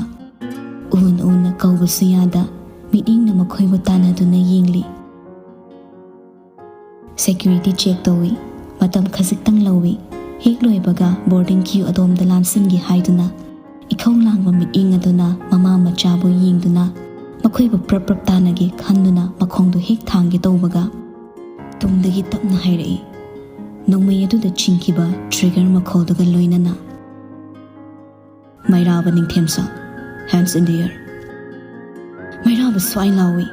ꯎꯟ ꯎꯟꯅ ꯀꯧꯕꯁꯨ ꯌꯥꯗ ꯃꯤꯠꯌꯦꯡꯅ ꯃꯈꯣꯏꯕꯨ ꯇꯥꯟꯅꯗꯨꯅ ꯌꯦꯡꯂꯤ꯫ ꯁꯦꯀ꯭ꯌꯨꯔꯤꯇꯤ ꯆꯦꯛ ꯇꯧꯏ, ꯃꯇꯝ ꯈꯖꯤꯛꯇꯪ ꯂꯧꯏ꯫ ꯍꯦꯛ ꯂꯣꯏꯕꯒ ꯕꯣꯔꯗꯤꯡ ꯀ꯭ꯌꯨ ꯑꯗꯣꯝꯗ ꯂꯥꯟꯁꯤꯟꯒꯦ ꯍꯥꯏꯗꯨꯅ ꯏꯈꯧ ꯂꯥꯡꯕ ꯃꯤꯠꯌꯦꯡ ꯑꯗꯨꯅ ꯃꯃꯥ ꯃꯆꯥꯕꯨ ꯌꯦꯡꯗꯨꯅ ꯃꯈꯣꯏꯕꯨ ꯄ꯭ꯔꯞ ꯄ꯭ꯔꯞ ꯇꯥꯟꯅꯒꯦ ꯈꯟꯗꯨꯅ ꯃꯈꯣꯡꯗꯨ ꯍꯦꯛ ꯊꯥꯡꯒꯦ ꯇꯧꯕꯒ ꯇꯨꯡꯗꯒꯤ ꯇꯞꯅ ꯍꯥꯏꯔꯛꯏ, ꯅꯣꯡꯃꯩ ꯑꯗꯨꯗ ꯆꯤꯡꯈꯤꯕ ꯇ꯭ꯔꯤꯒꯔ ꯃꯈꯣꯜꯗꯨꯒ ꯂꯣꯏꯅꯅ, "ꯃꯩꯔꯥꯕ ꯅꯤꯡꯊꯦꯝꯁꯥ, ꯍꯦꯟꯁ ꯏꯟ ꯗ ꯑꯦꯌꯔ." ꯃꯩꯔꯥꯕ ꯁ꯭ꯋꯥꯏ ꯂꯥꯎꯏ,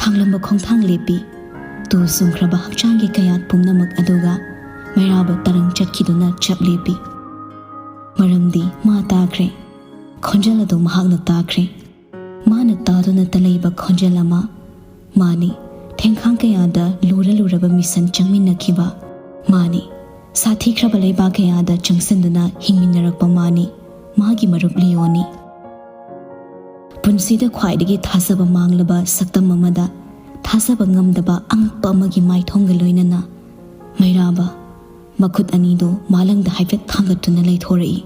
ꯊꯥꯡꯂꯝꯕ ꯈꯣꯡꯊꯥꯡ ꯂꯦꯞꯄꯤ꯫ ꯇꯨ ꯁꯨꯝꯈ꯭ꯔꯕ ꯍꯛꯆꯥꯡꯒꯤ ꯀꯌꯥꯠ ꯄꯨꯝꯅꯃꯛ ꯑꯗꯨꯒ ꯃꯩꯔꯥꯕ ꯇꯔꯪ ꯆꯠꯈꯤꯗꯨꯅ ꯆꯞ ꯂꯦꯞꯄꯤ꯫ ꯃꯔꯝꯗꯤ ꯃꯥ ꯇꯥꯈ꯭ꯔꯦ꯫ ꯈꯣꯟꯖꯦꯜ ꯑꯗꯨ ꯃꯍꯥꯛꯅ ꯇꯥꯈ꯭ꯔꯦ꯫ ꯃꯥꯅ ꯇꯥꯗꯨꯅꯇ ꯂꯩꯕ ꯈꯣꯟꯖꯦꯜ ꯑꯃ, ꯃꯥꯅꯤ ꯊꯦꯡꯈꯥꯡ ꯀꯌꯥꯗ ꯂꯨꯔ ꯂꯨꯔꯕ ꯃꯤꯁꯟ ꯆꯪꯃꯤꯟꯅꯈꯤꯕ, ꯃꯥꯅꯤ ꯁꯥꯊꯤꯈ꯭ꯔꯕ ꯂꯩꯕꯥꯛ ꯀꯌꯥꯗ ꯆꯪꯁꯤꯟꯗꯨꯅ ꯍꯤꯡꯃꯤꯟꯅꯔꯛꯄ ꯃꯥꯅꯤ, ꯃꯥꯒꯤ ꯃꯔꯨꯞ ꯂꯤꯌꯣꯅꯤ꯫ ꯄꯨꯟꯁꯤꯗ ꯈ꯭ꯋꯥꯏꯗꯒꯤ ꯊꯥꯖꯕ ꯃꯥꯡꯂꯕ ꯁꯛꯇꯝ ꯑꯃꯗ ꯊꯥꯖꯕ ꯉꯝꯗꯕ ꯑꯉꯛꯄ ꯑꯃꯒꯤ ꯃꯥꯏꯊꯣꯡꯒ ꯂꯣꯏꯅꯅ ꯃꯩꯔꯥꯕ ꯃꯈꯨꯠ ꯑꯅꯤꯗꯨ ꯃꯥꯂꯪꯗ ꯍꯥꯏꯐꯦꯠ ꯊꯥꯡꯒꯠꯇꯨꯅ ꯂꯩꯊꯣꯔꯛꯏ꯫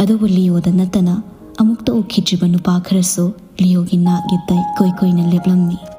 ꯑꯗꯨꯕꯨ ꯂꯤꯌꯣꯗ ꯅꯠꯇꯅ ꯑꯃꯨꯛꯇ ꯎꯈꯤꯗ꯭ꯔꯤꯕ ꯅꯨꯄꯥ ꯈꯔꯁꯨ ꯂꯤꯌꯣꯒꯤ ꯅꯥꯛ ꯌꯦꯠꯇ ꯏꯀꯣꯏ ꯀꯣꯏꯅ ꯂꯦꯞꯂꯝꯃꯤ꯫